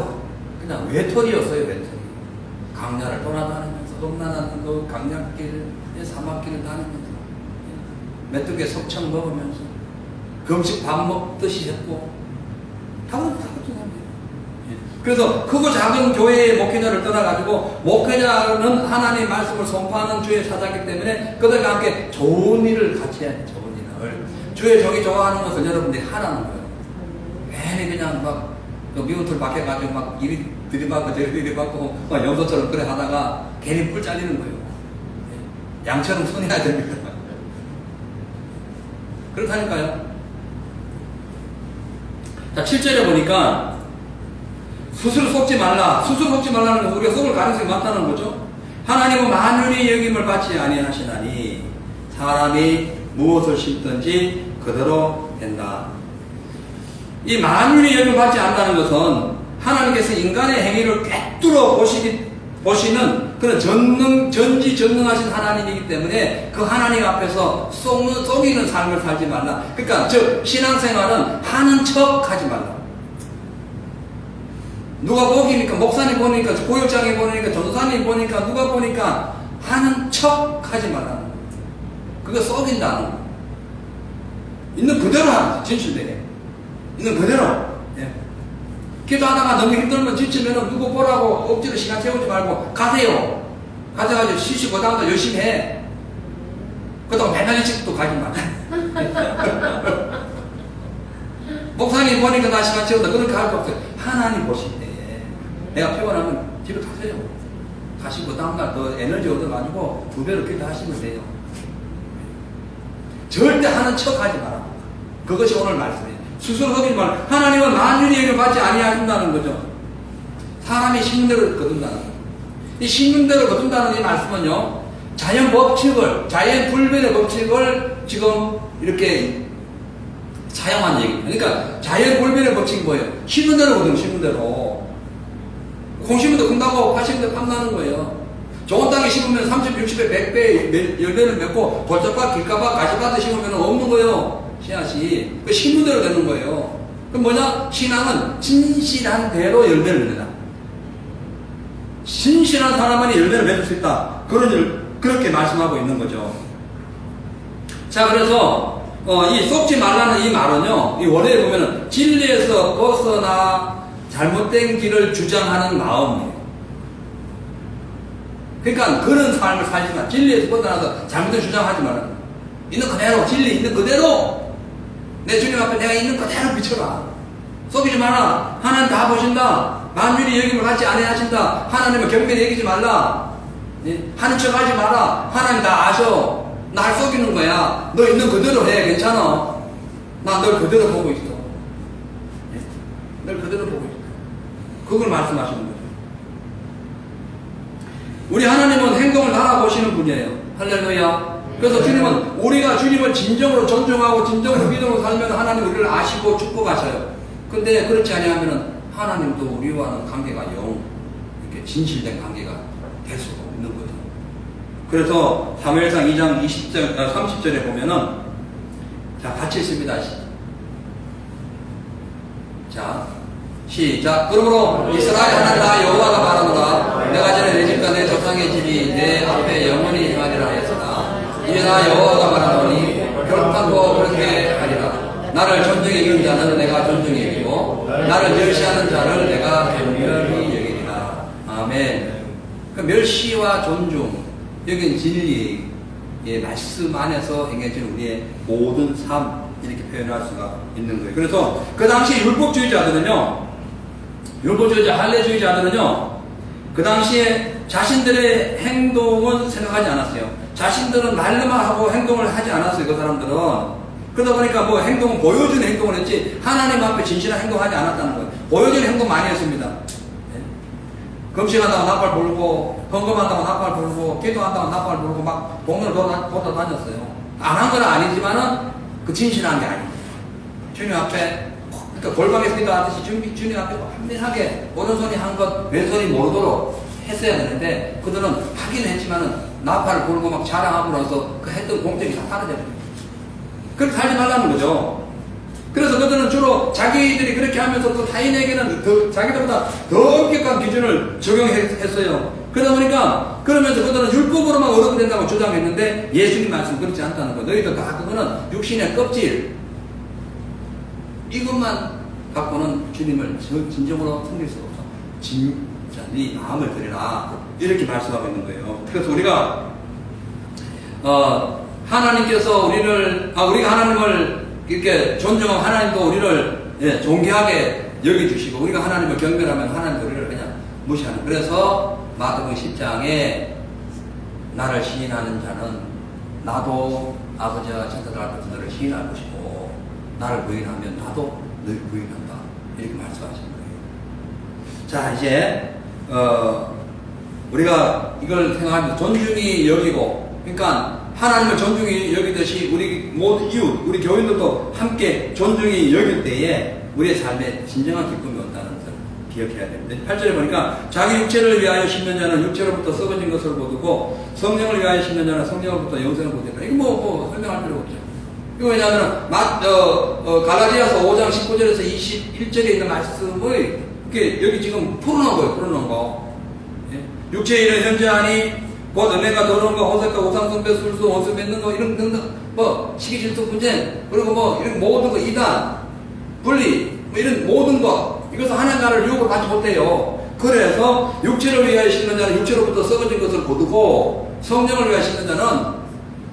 그냥 외톨이였어요. 외톨이. 강야를 돌아다니면서 동나라는 그 강야길 사막길을 다니면서 메뚜기 석청 먹으면서 금식 밥 먹듯이 했고 다 그렇죠. 그래서 크고 작은 교회의 목회자를 떠나가지고 목회자는 하나님의 말씀을 선포하는 주의 사자이기 때문에 그들과 함께 좋은 일을 같이 해야 돼. 좋은 일을 주의 종이 좋아하는 것을 여러분들이 하라는 거예요. 괜히 그냥 막 미운털 박혀가지고 막 이리 들이받고 저리 들이받고 막 염소처럼 그래 하다가 괜히 뿔 잘리는 거예요. 양처럼 손해야 됩니다. 그렇다니까요. 자, 7절에 보니까 스스로 속지 말라. 스스로 속지 말라는 것은 우리가 속을 가능성이 많다는 거죠. 하나님은 만유의 여김을 받지 아니하시나니 사람이 무엇을 심든지 그대로 된다. 이 만유의 여김을 받지 않는다는 것은 하나님께서 인간의 행위를 꿰뚫어 보시는 그런 전지전능하신 하나님이기 때문에 그 하나님 앞에서 속이는 삶을 살지 말라. 그러니까 즉 신앙생활은 하는 척 하지 말라. 누가 보기니까 목사님 보니까 고역장이 보니까 전도사님 보니까 누가 보니까 하는 척 하지 말라. 그거 속인다는 거. 있는 그대로 하는 진실되게 있는 그대로. 예. 기도하다가 너무 힘들면 지치면 누구 보라고 억지로 시간 채우지 말고 가세요. 가셔가지고 쉬시고 다음날 열심히 해. 그렇다고 맨날 일찍도 가지 마. 목사님 보니까 나 시간 채운다. 그렇게 할 거 없어요. 하나님 보실 때 내가 피곤하면 집에 가세요. 가시고 다음날 더 에너지 얻어가지고 2배로 기도하시면 돼요. 절대 하는 척 하지 마라. 그것이 오늘 말씀이에요. 스스로 속이지 말라. 하나님은 만유의 여김을 받지 아니하신다는 거죠. 사람이 심는 대로 거둔다는 거죠. 이 심는 대로 거둔다는 이 말씀은요, 자연 법칙을, 자연 불변의 법칙을 지금 이렇게 사용한 얘기입니다. 그러니까 자연 불변의 법칙이 뭐예요? 심는 대로 거두는 심는 대로. 콩 심으면 큰다고 80대 탐나는 거예요. 좋은 땅에 심으면 30, 60배, 100배 열매를 맺고 돌짝밭, 길가밭, 가시밭에 심으면 없는 거예요. 씨앗이. 그 심은 대로 되는 거예요. 그럼 뭐냐? 신앙은 진실한 대로 열매를 맺는다. 신실한 사람만이 열매를 맺을 수 있다. 그렇게 말씀하고 있는 거죠. 자, 그래서 이 속지 말라는 이 말은요, 이 원래에 보면은 진리에서 벗어나 잘못된 길을 주장하는 마음이에요. 그러니까 그런 삶을 살지 마. 진리에서 벗어나서 잘못된 주장하지 말라. 있는 그대로, 진리 있는 그대로 내 주님 앞에 내가 있는 그대로 비춰라. 속이지 마라. 하나님 다 보신다. 만민이 여김을 받지 아니하신다. 하나님을 경멸히 여기지 말라. 예? 하는 척 하지 마라. 하나님 다 아셔. 날 속이는 거야. 너 있는 그대로 해. 괜찮아. 나 널 그대로 보고 있어. 예? 널 그대로 보고 있어. 그걸 말씀하시는 거죠. 우리 하나님은 행동을 알아보시는 분이에요. 할렐루야. 그래서 주님은 우리가 주님을 진정으로 존중하고 진정으로 믿음으로 살면 하나님 우리를 아시고 축복하셔요. 근데 그렇지 아니하면 하나님도 우리와는 관계가 영 이렇게 진실된 관계가 될 수가 없는 거죠. 그래서 사무엘상 2장 30절에 보면은 자 같이 읽습니다. 자 시작. 그러므로 이스라엘 하나님 여호와가 말하노라. 내가 전에 내 집과 내 조상의 집이 내 앞에 영원히 행하리라 하였으나 이제 나 여호와가 말하노니 결단코 그렇게 하리라. 나를 존중히 여기는 자는 내가 존중히 여기고 나를 멸시하는 자를 내가 경멸히 여기리라. 아멘. 그 멸시와 존중, 여긴 진리의 말씀 안에서 행해진 우리의 모든 삶, 이렇게 표현할 수가 있는 거예요. 그래서 그 당시 율법주의자들은요, 할례주의자들은요, 그 당시에 자신들의 행동은 생각하지 않았어요. 자신들은 말로만 하고 행동을 하지 않았어요. 그 사람들은. 그러다 보니까 뭐 행동은 보여주는 행동을 했지 하나님 앞에 진실한 행동하지 않았다는 거예요. 보여주는 행동 많이 했습니다. 네? 금식한다고 나팔 불고, 헌금한다고 나팔 불고, 기도한다고 나팔 불고 막 동네를 돌아다녔어요. 안 한 건 아니지만은 그 진실한 게 아니에요. 주님 앞에 그러니까 골방에서 기도하듯이 주님 앞에 완전하게 오른손이 한 것 왼손이 모르도록 했어야 되는데 그들은 하긴 했지만은 나팔을 불고 막 자랑하면서 그 했던 공적이 다 사라져버려요. 그렇게 살지 말라는 거죠. 그래서 그들은 주로 자기들이 그렇게 하면서 또 타인에게는 더, 자기들보다 더 엄격한 기준을 적용했어요. 그러다 보니까 그러면서 그들은 율법으로만 얻어야 된다고 주장했는데 예수님 말씀 그렇지 않다는 거. 너희들 다 그거는 육신의 껍질 이것만 갖고는 주님을 진정으로 섬길 수가 없어. 진짜 네 마음을 드리라 이렇게 말씀하고 있는 거예요. 그래서 우리가 하나님께서 우리가 하나님을 이렇게 존중하면 하나님도 우리를 존귀하게 여겨주시고 우리가 하나님을 경멸하면 하나님도 우리를 그냥 무시하는. 그래서 마태복음 10장에 나를 시인하는 자는 나도 아버지와 천사들 앞에서 너를 시인할 것이고 나를 부인하면 나도 너를 부인한다 이렇게 말씀하시는 거예요. 자 이제 우리가 이걸 생각하면서 존중이 여기고 그러니까 하나님을 존중히 여기듯이 우리 모든 이웃, 우리 교인들도 함께 존중히 여길 때에 우리의 삶에 진정한 기쁨이 온다는 것을 기억해야 됩니다. 8절에 보니까 자기 육체를 위하여 심는 자는 육체로부터 썩어진 것을 거두고 성령을 위하여 심는 자는 성령으로부터 영생을 거둔다. 이거 뭐 설명할 필요 없죠. 이거 왜냐하면 갈라디아서 5장 19절에서 21절에 있는 말씀을 이렇게 여기 지금 풀어놓은 거예요. 풀어놓은 거. 예? 육체의 일은 현재하니 곧 은혜가 더러운 거, 호색과 우상숭배, 술수, 원수 맺는 거, 이런 등등, 뭐, 시기질투, 분쟁, 그리고 뭐, 이런 모든 거, 이단, 분리, 뭐 이런 모든 거, 이것은 하나님 나라를 유혹을 받지 못해요. 그래서 육체를 위하여 심는 자는 육체로부터 썩어진 것을 거두고, 성령을 위하여 심는 자는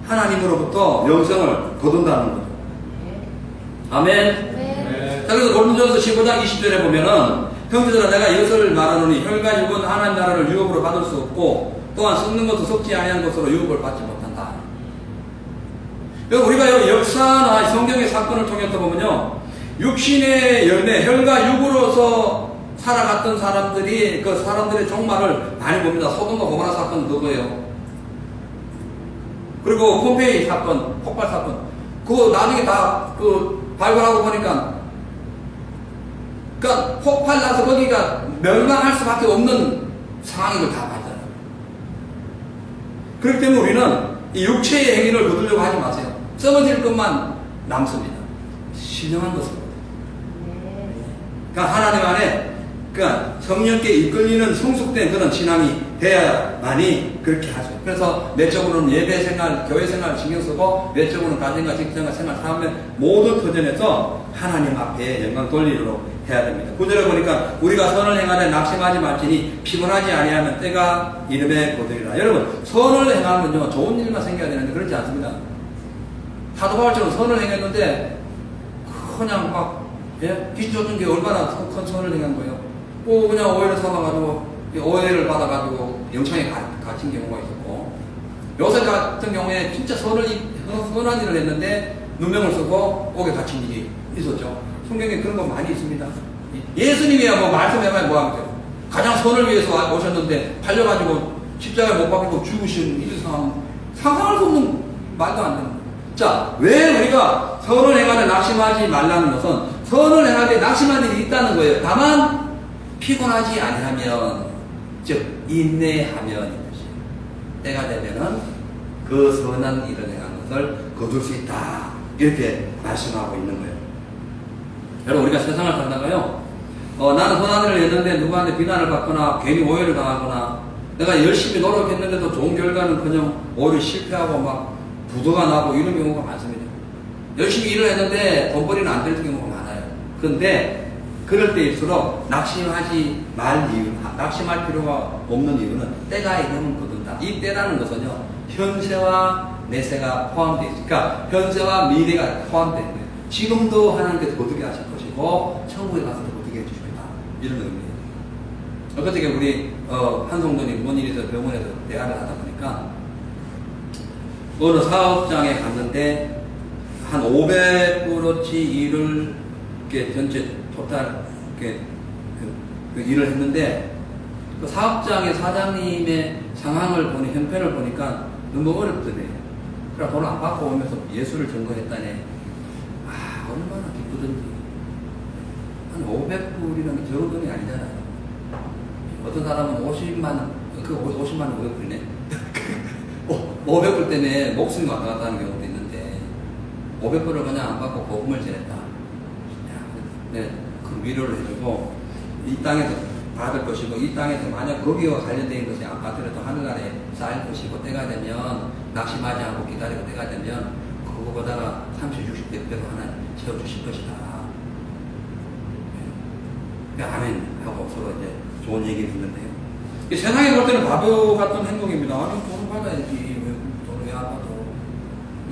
하나님으로부터 영생을 거둔다는 거죠. 아멘. 네. 자, 그래서 고린도전서 15장 20절에 보면은, 형제들아 내가 이것을 말하노니, 혈과 육은 하나님 나라를 유혹으로 받을 수 없고, 또한 썩는 것도 썩지 아니한 것으로 유혹을 받지 못한다. 우리가 역사나 성경의 사건을 통해서 보면요, 육신의 열매, 혈과 육으로서 살아갔던 사람들이 그 사람들의 종말을 많이 봅니다. 소돔과 고모라 사건 그거예요. 그리고 폼페이 사건, 폭발 사건, 그거 나중에 다 발굴하고 보니까, 그러니까 폭발 나서 거기가 멸망할 수밖에 없는 상황인 걸 다 봤잖아요. 그렇기 때문에 우리는 이 육체의 행위를 거두려고 하지 마세요. 썩어질 것만 남습니다. 신령한 것으로. 그러니까 하나님 안에 그러니까 성령께 이끌리는 성숙된 그런 신앙이 돼야만이 그렇게 하죠. 그래서 내적으로는 예배 생활, 교회 생활 신경 쓰고 외적으로는 가정과 직장과 생활, 삶의 모든 터전에서 하나님 앞에 영광 돌리도록 해야 됩니다. 9절에 보니까 우리가 선을 행하되 낙심하지 말지니 피곤하지 아니하면 때가 이름에 거두리라. 여러분 선을 행하면요 좋은 일만 생겨야 되는데 그렇지 않습니다. 사도 바울처럼 선을 행했는데 그냥 막, 예? 빚 줬던 게 얼마나 큰 선을 행한 거예요. 그냥 오해를 삼아가지고, 오해를 받아가지고 영창에 갇힌 경우가 있었고, 요새 같은 경우에 진짜 선한 일을 했는데, 누명을 쓰고 옥에 갇힌 일이 있었죠. 성경에 그런 거 많이 있습니다. 예수님이야 뭐 말씀해봐야 뭐하면 돼요. 가장 선을 위해서 오셨는데, 팔려가지고 십자가에 못 박히고 죽으신 이 상상할 수 없는 말도 안 되는 거예요. 자, 왜 우리가 선을 행하되 낙심하지 말라는 것은 선을 행하되 낙심하는 일이 있다는 거예요. 다만 피곤하지 아니하면, 즉 인내하면 이것이 때가 되면은 그 선한 일을 행한 것을 거둘 수 있다. 이렇게 말씀하고 있는 거예요. 여러분, 우리가 세상을 살다가요, 나는 선한 일을 했는데 누구한테 비난을 받거나 괜히 오해를 당하거나 내가 열심히 노력했는데도 좋은 결과는 그냥 오히려 실패하고 막 부도가 나고 이런 경우가 많습니다. 열심히 일을 했는데 돈벌이는 안 될 경우가 많아요. 그런데 그럴 때일수록 낙심하지 말 이유, 낙심할 필요가 없는 이유는 때가 이르면 거둔다. 이 때라는 것은요, 현세와 내세가 포함되어 있으니까 현세와 미래가 포함되어 있는 거예요. 지금도 하나님께서 거두게 하실 것이고 천국에 가서도 거두게 해주시겠다. 이런 의미예요. 어떻게 우리 한 성도님 뭔 일에서 병원에서 대화를 하다 보니까 어느 사업장에 갔는데 한 500불어치 일을 전체 토탈 그 일을 했는데 그 사업장의 사장님의 상황을 보니 형편을 보니까 너무 어렵더네. 그래 돈을 안 받고 오면서 예수를 증거했다네. 아, 얼마나 기쁘던지. 한 500불이라는 저런 돈이 아니잖아요. 어떤 사람은 50만, 그 50만 원 500불이네. 500불 때문에 목숨이 왔다 갔다 하는 경우도 있는데, 500불을 그냥 안 받고 복음을 전했다. 네, 그 위로를 해주고, 이 땅에서 받을 것이고, 이 땅에서 만약 거기와 관련된 것이 안 받더라도 하늘나라에 쌓일 것이고, 때가 되면, 낙심하지 않고 기다리고 때가 되면, 그거보다가 30, 60대 100을 하나 채워주실 것이다. 네. 아멘 하고 서로 이제 좋은 얘기를 듣는데요. 세상에 볼 때는 바보 같은 행동입니다. 아니, 돈을 받아야지. 왜 돈을 왜 안 받아?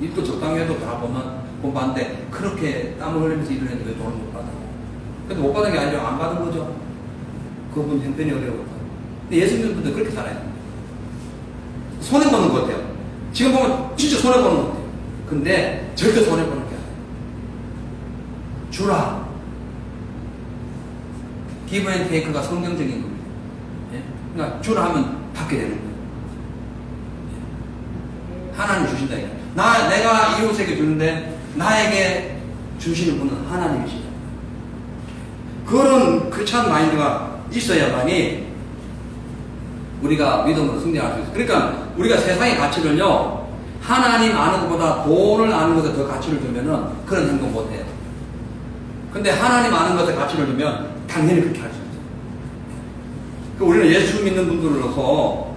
일도 적당히 해도 다 돈 받는데, 그렇게 땀을 흘리면서 일을 했는데 왜 돈을 못 받아? 근데 못 받은 게 아니라 안 받은 거죠. 그분 형편이 어려웠다. 근데 예수 믿는 분들 그렇게 살아야 됩니다. 손해보는 것 같아요. 지금 보면 진짜 손해보는 것 같아요. 근데 절대 손해보는 게 아니에요. 주라. 기브 앤 테이크가 성경적인 겁니다. 예? 그러니까 주라 하면 받게 되는 거예요. 예. 하나님 주신다. 내가 이웃에게 주는데 나에게 주시는 분은 하나님이시다. 그런 크리스찬 마인드가 있어야만이 우리가 믿음으로 승리할 수 있어요. 그러니까 우리가 세상의 가치를요, 하나님 아는 것보다 돈을 아는 것에 더 가치를 두면은 그런 행동 못해요. 근데 하나님 아는 것에 가치를 두면 당연히 그렇게 할 수 있어요. 그러니까 우리는 예수 믿는 분들로서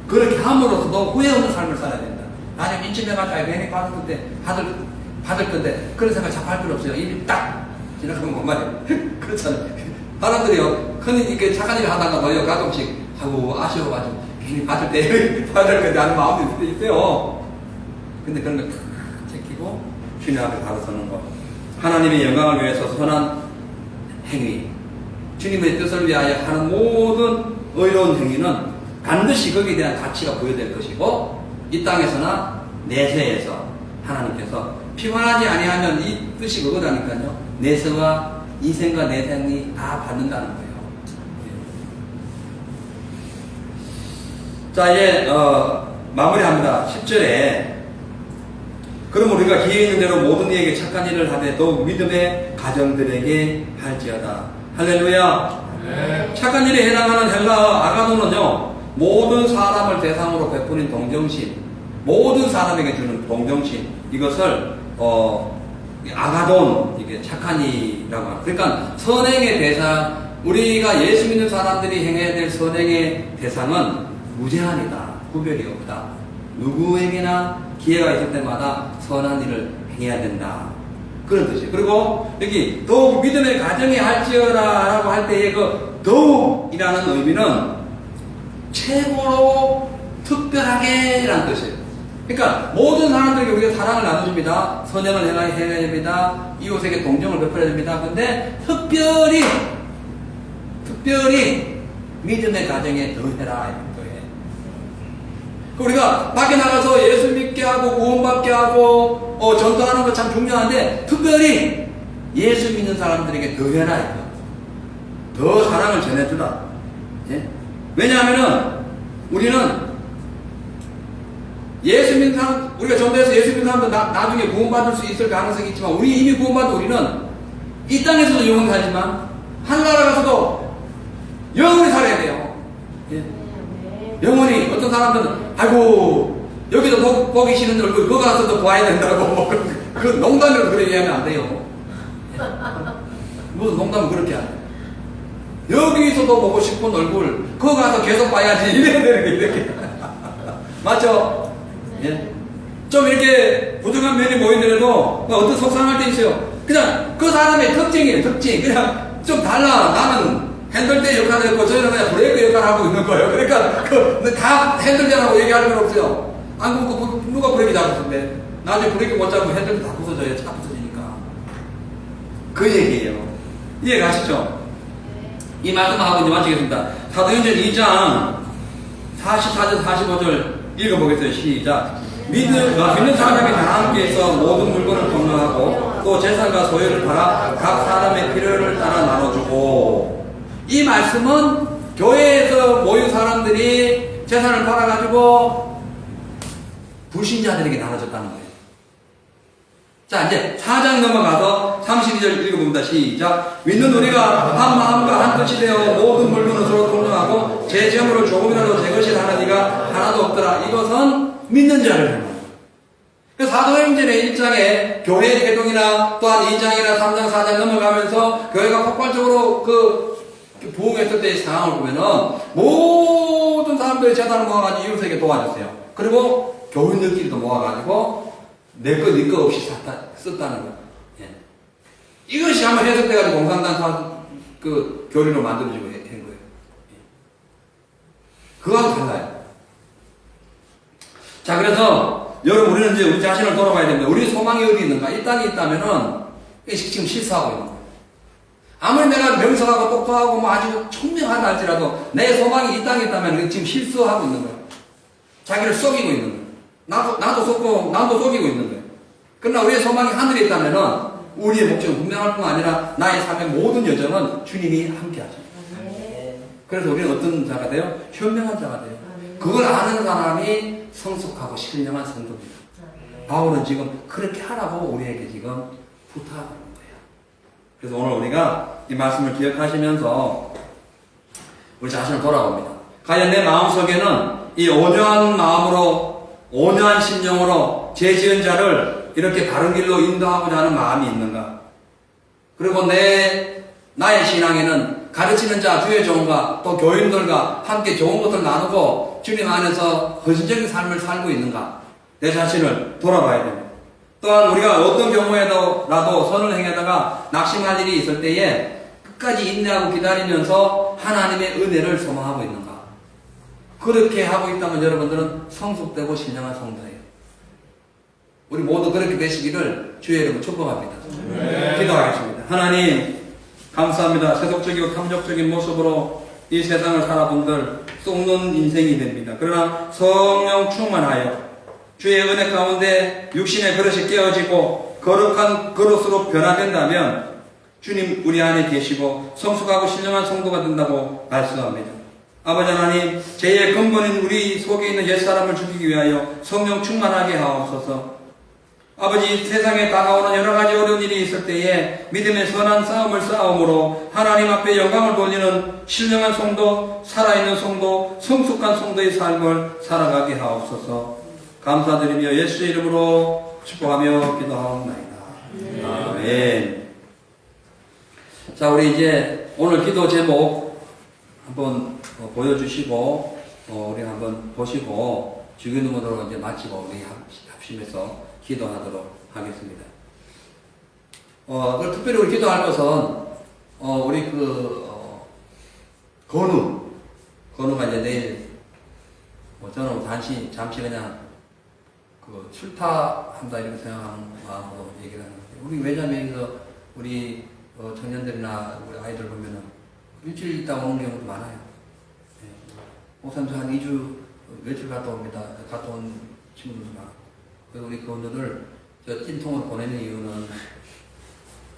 그렇게 함으로써도 후회 없는 삶을 살아야 된다. 나중에 인치해가지고 괜히 받을 건데 그런 생각 자꾸 할 필요 없어요. 입이 딱 지나가면 뭔 말이에요. 그렇잖아요. 사람들이요, 흔히 이렇게 착한 일을 하다가도요, 가끔씩 하고 아쉬워가지고 괜히 받을 건데 하는 마음도 있어요. 근데 그런 걸 탁 제끼고 주님 앞에 바로 서는 거. 하나님의 영광을 위해서 선한 행위, 주님의 뜻을 위하여 하는 모든 의로운 행위는 반드시 거기에 대한 가치가 부여될 것이고, 이 땅에서나 내세에서 하나님께서 피곤하지 아니하면 이 뜻이 그거라니까요. 내세와 이생과 내생이 다 받는다는 거예요. 자, 이제 마무리합니다. 10절에 그럼 우리가 기회 있는 대로 모든 이에게 착한 일을 하되 더욱 믿음의 가정들에게 할지어다. 할렐루야. 네. 착한 일에 해당하는 헬라 아가도는요, 모든 사람을 대상으로 베푸는 동정심, 모든 사람에게 주는 동정심, 이것을 아가돈, 이게 착한 이라고 합니다. 그러니까 선행의 대상, 우리가 예수 믿는 사람들이 행해야 될 선행의 대상은 무제한이다. 구별이 없다. 누구에게나 기회가 있을 때마다 선한 일을 행해야 된다. 그런 뜻이에요. 그리고 여기 더욱 믿음의 가정이 할지어라 라고 할 때의 그 더욱이라는 의미는 최고로 특별하게 라는 뜻이에요. 그러니까 모든 사람들에게 우리가 사랑을 나눠줍니다. 선행을 해야 됩니다. 이웃에게 동정을 베풀어야 됩니다. 근데 특별히 믿음의 가정에 더해라. 우리가 밖에 나가서 예수 믿게 하고 구원받게 하고 전도하는 거 참 중요한데 특별히 예수 믿는 사람들에게 더해라. 더 사랑을 전해주라. 예? 왜냐하면은 우리는 예수 믿는 사람, 우리가 전도해서 예수 믿는 사람도 나중에 구원받을 수 있을 가능성이 있지만 우리 이미 구원받은 우리는 이 땅에서도 영원히 살지만 하늘나라 가서도 영원히 살아야 돼요. 예? 영원히 어떤 사람들은 아이고 여기도 보기 싫은 얼굴 거기 가서도 봐야 된다고 그 농담으로 그렇게 얘기하면 안 돼요. 무슨 농담을 그렇게 하냐. 여기서도 보고 싶은 얼굴 거기 가서 계속 봐야지 이래야 되는 게 이렇게 맞죠? 예? 좀 이렇게 부족한 면이 보이더라도 어떤 속상할 때 있어요. 그냥 그 사람의 특징이에요. 특징. 그냥 좀 달라. 나는 핸들대 역할을 했고 저희는 그냥 브레이크 역할을 하고 있는 거예요. 그러니까 다 핸들대라고 얘기할 필요 없어요. 안 그럼 누가 브레이크 잡았는데 나중에 브레이크 못 잡으면 핸들도 다 부서져요. 차 부서지니까. 그 얘기예요. 이해 가시죠? 이 말씀을 하고 이제 마치겠습니다. 사도행전 2장 44절 45절 읽어보겠어요. 시작. 믿는 사람에게 다 함께해서 모든 물건을 공유하고 또 재산과 소유를 팔아 각 사람의 필요를 따라 나눠주고. 이 말씀은 교회에서 모인 사람들이 재산을 팔아가지고 불신자들에게 나눠줬다는 거예요. 자, 이제 4장 넘어가서 32절 읽어봅니다. 시작. 믿는 우리가 한 마음과 한 뜻이 되어 모든 물건을 서로 공유하고 제 재물을 조금이라도 제 것이라 하는 이가 하나도 없더라. 이것은 믿는 자를 하는 거예요. 사도행전의 1장에 교회 개동이나 또한 2장이나 3장, 4장 넘어가면서 교회가 폭발적으로 부흥했을 때의 상황을 보면은 모든 사람들이 재산을 모아가지고 이웃에게 도와줬어요. 그리고 교인들끼리도 모아가지고 내 거, 네 거 없이 썼다는 거예요. 예. 이것이 한번 해석돼가지고 공산당 교리로 만들어지고 한 거예요. 예. 그거하고 달라요. 자, 그래서 여러분 우리는 이제 우리 자신을 돌아봐야 됩니다. 우리 소망이 어디 있는가? 이 땅에 있다면은 지금 실수하고 있는 거예요. 아무리 내가 명석하고 똑똑하고 뭐 아주 총명하다 할지라도 내 소망이 이 땅에 있다면 지금 실수하고 있는 거예요. 자기를 속이고 있는 거예요. 나도 속고 나도 속이고 있는 거예요. 그러나 우리의 소망이 하늘에 있다면은 우리의 목적은 분명할 뿐만 아니라 나의 삶의 모든 여정은 주님이 함께 하죠. 그래서 우리는 어떤 자가 돼요? 현명한 자가 돼요. 그걸 아는 사람이 성숙하고 신령한 성도입니다. 바울은 지금 그렇게 하라고 우리에게 지금 부탁하는 거예요. 그래서 오늘 우리가 이 말씀을 기억하시면서 우리 자신을 돌아봅니다. 과연 내 마음속에는 이 온유한 마음으로, 온유한 심령으로 죄 지은 자를 이렇게 바른 길로 인도하고자 하는 마음이 있는가? 그리고 나의 신앙에는 가르치는 자, 주의 종과 또 교인들과 함께 좋은 것을 나누고 주님 안에서 헌신적인 삶을 살고 있는가? 내 자신을 돌아봐야 됩니다. 또한 우리가 어떤 경우에라도 선을 행하다가 낙심할 일이 있을 때에 끝까지 인내하고 기다리면서 하나님의 은혜를 소망하고 있는가? 그렇게 하고 있다면 여러분들은 성숙되고 신령한 성도예요. 우리 모두 그렇게 되시기를 주의 이름으로 축복합니다. 기도하겠습니다. 하나님 감사합니다. 세속적이고 탐욕적인 모습으로 이 세상을 살아본들 썩는 인생이 됩니다. 그러나 성령 충만하여 주의 은혜 가운데 육신의 그릇이 깨어지고 거룩한 그릇으로 변화된다면 주님 우리 안에 계시고 성숙하고 신령한 성도가 된다고 말씀합니다. 아버지 하나님, 죄의 근본인 우리 속에 있는 옛사람을 죽이기 위하여 성령 충만하게 하옵소서. 아버지, 세상에 다가오는 여러 가지 어려운 일이 있을 때에 믿음의 선한 싸움을 싸움으로 하나님 앞에 영광을 돌리는 신령한 성도, 살아있는 성도, 성숙한 성도의 삶을 살아가게 하옵소서. 감사드리며 예수의 이름으로 축복하며 기도하옵나이다. 아멘. 자, 우리 이제 오늘 기도 제목 한번 보여주시고 우리 한번 보시고 주기도문으로 이제 마치고 우리 합심해서 기도하도록 하겠습니다. 특별히 우리 기도할 것은 우리 건우가 이제 내일 저는 잠시 그냥 그 출타한다 이렇게 생각하는 마음으로 얘기를 하는 거예요. 우리 외자매에서 우리 청년들이나 우리 아이들 보면은 일주일 있다 오는 경우도 많아요. 네. 목사님 한 2주 며칠 갔다 옵니다. 갔다 온 친구들도 많아요. 그래서 우리 그분들을 저 찐통으로 보내는 이유는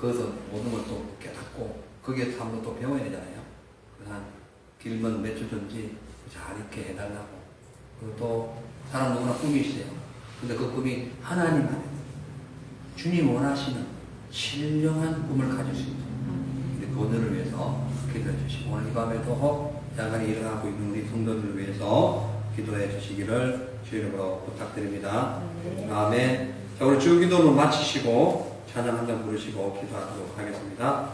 거기서 모든 걸 또 깨닫고 거기에서 한번 또 배워야 되잖아요. 그래서 한 길면 몇 주 전지 잘 있게 해달라고. 그리고 또 사람 누구나 꿈이 있어요. 근데 그 꿈이 하나님 안에 주님 원하시는 신령한 꿈을 가질 수 있도록 우리 그분들을 위해서 기도해 주시고 오늘 이 밤에도 야간에 일어나고 있는 우리 성도들을 위해서 기도해 주시기를 주 이름으로 부탁드립니다. 아멘. 자, 우리 주기도를 마치시고 찬양 한 장 부르시고 기도하도록 하겠습니다.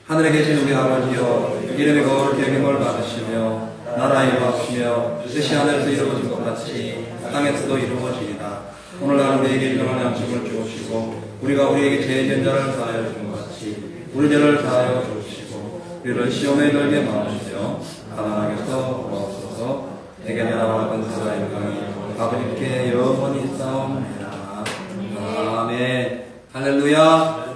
하늘에 계신 우리 아버지여, 이름이 거룩히 여김을 받으시며 나라에 임하시며 뜻이 하늘에서 이루어진 것 같이 땅에서도 이루어지이다. 오늘날 우리에게 일용할 양식을 주옵시고 우리가 우리에게 죄진 자를 사하여 준 것 같이 우리 죄를 사하여 주옵시고 우리를 시험에 들게 마시며 가난하게서 구하옵소서. 내게 나라와 권세와 영광이 아버지께 영원히 싸움이라. 아멘. 할렐루야.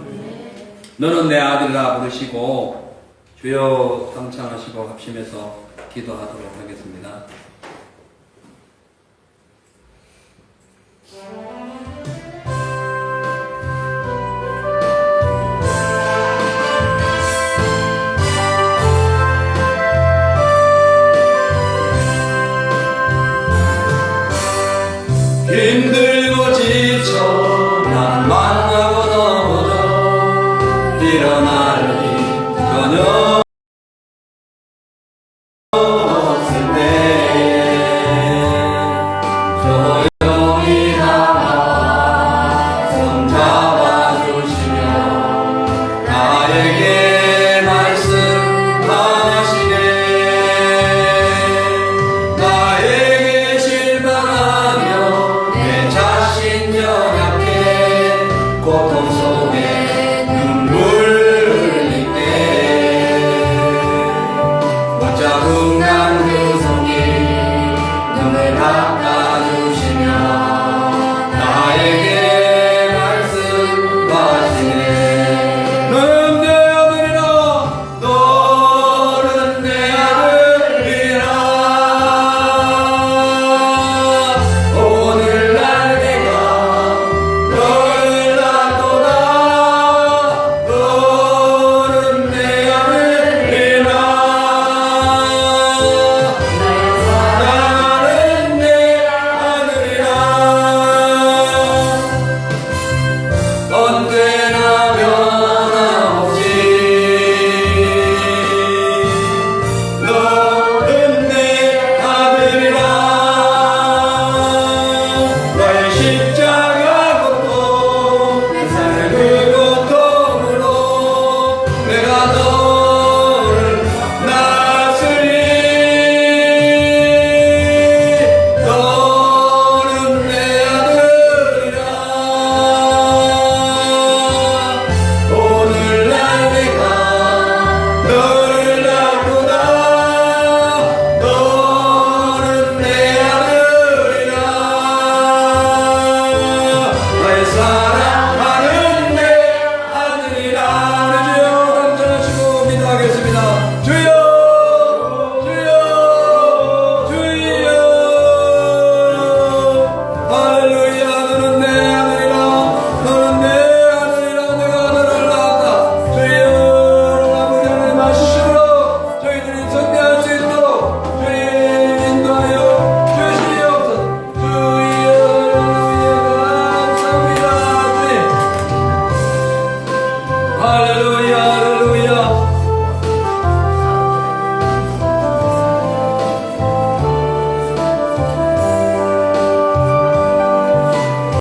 너는 내 아들이라 부르시고 주여 당창하시고 합심해서 기도하도록 하겠습니다. 힘들고 지쳐 난 만나고 넘어져 일어나려니 전혀 없을 때에 조용히 나와 손 잡아주시며 나에게 말씀하시네. 나에게 실망하며 내 자신 연약해 고통 속에 눈물 흘릴 때 못잡은 그 손길 눈을 닦아주시며 나에게 말씀하시네. 너는 내 아들이라 너는 내 아들이라. 오늘날 내가 너를 낳도다. 너는 내 아들이라. 나는 내 아들이라. 언제나 변함없이 너는 내 아들이라. 너의 십자가 고통 내 삶의 그 고통으로 내가 너를 낳았으니 너는 내 아들이라. 오늘날 내가 너를 낳고다. 너는 내 아들이라. 나의 사랑하는 내 아들이라. 우리 주여 감사하시고 기도하겠습니다. 주여 주여 주여. 할렐루야. 너는 내 아들이라. 너는 내 아들이라. 내가 너를 낳았다. 주여 아버지 하나님 말씀으로 저희들이 선대할 수 있도록 주님 인도하여 주시옵소서. 주여 감사합니다. 주님 할렐루야.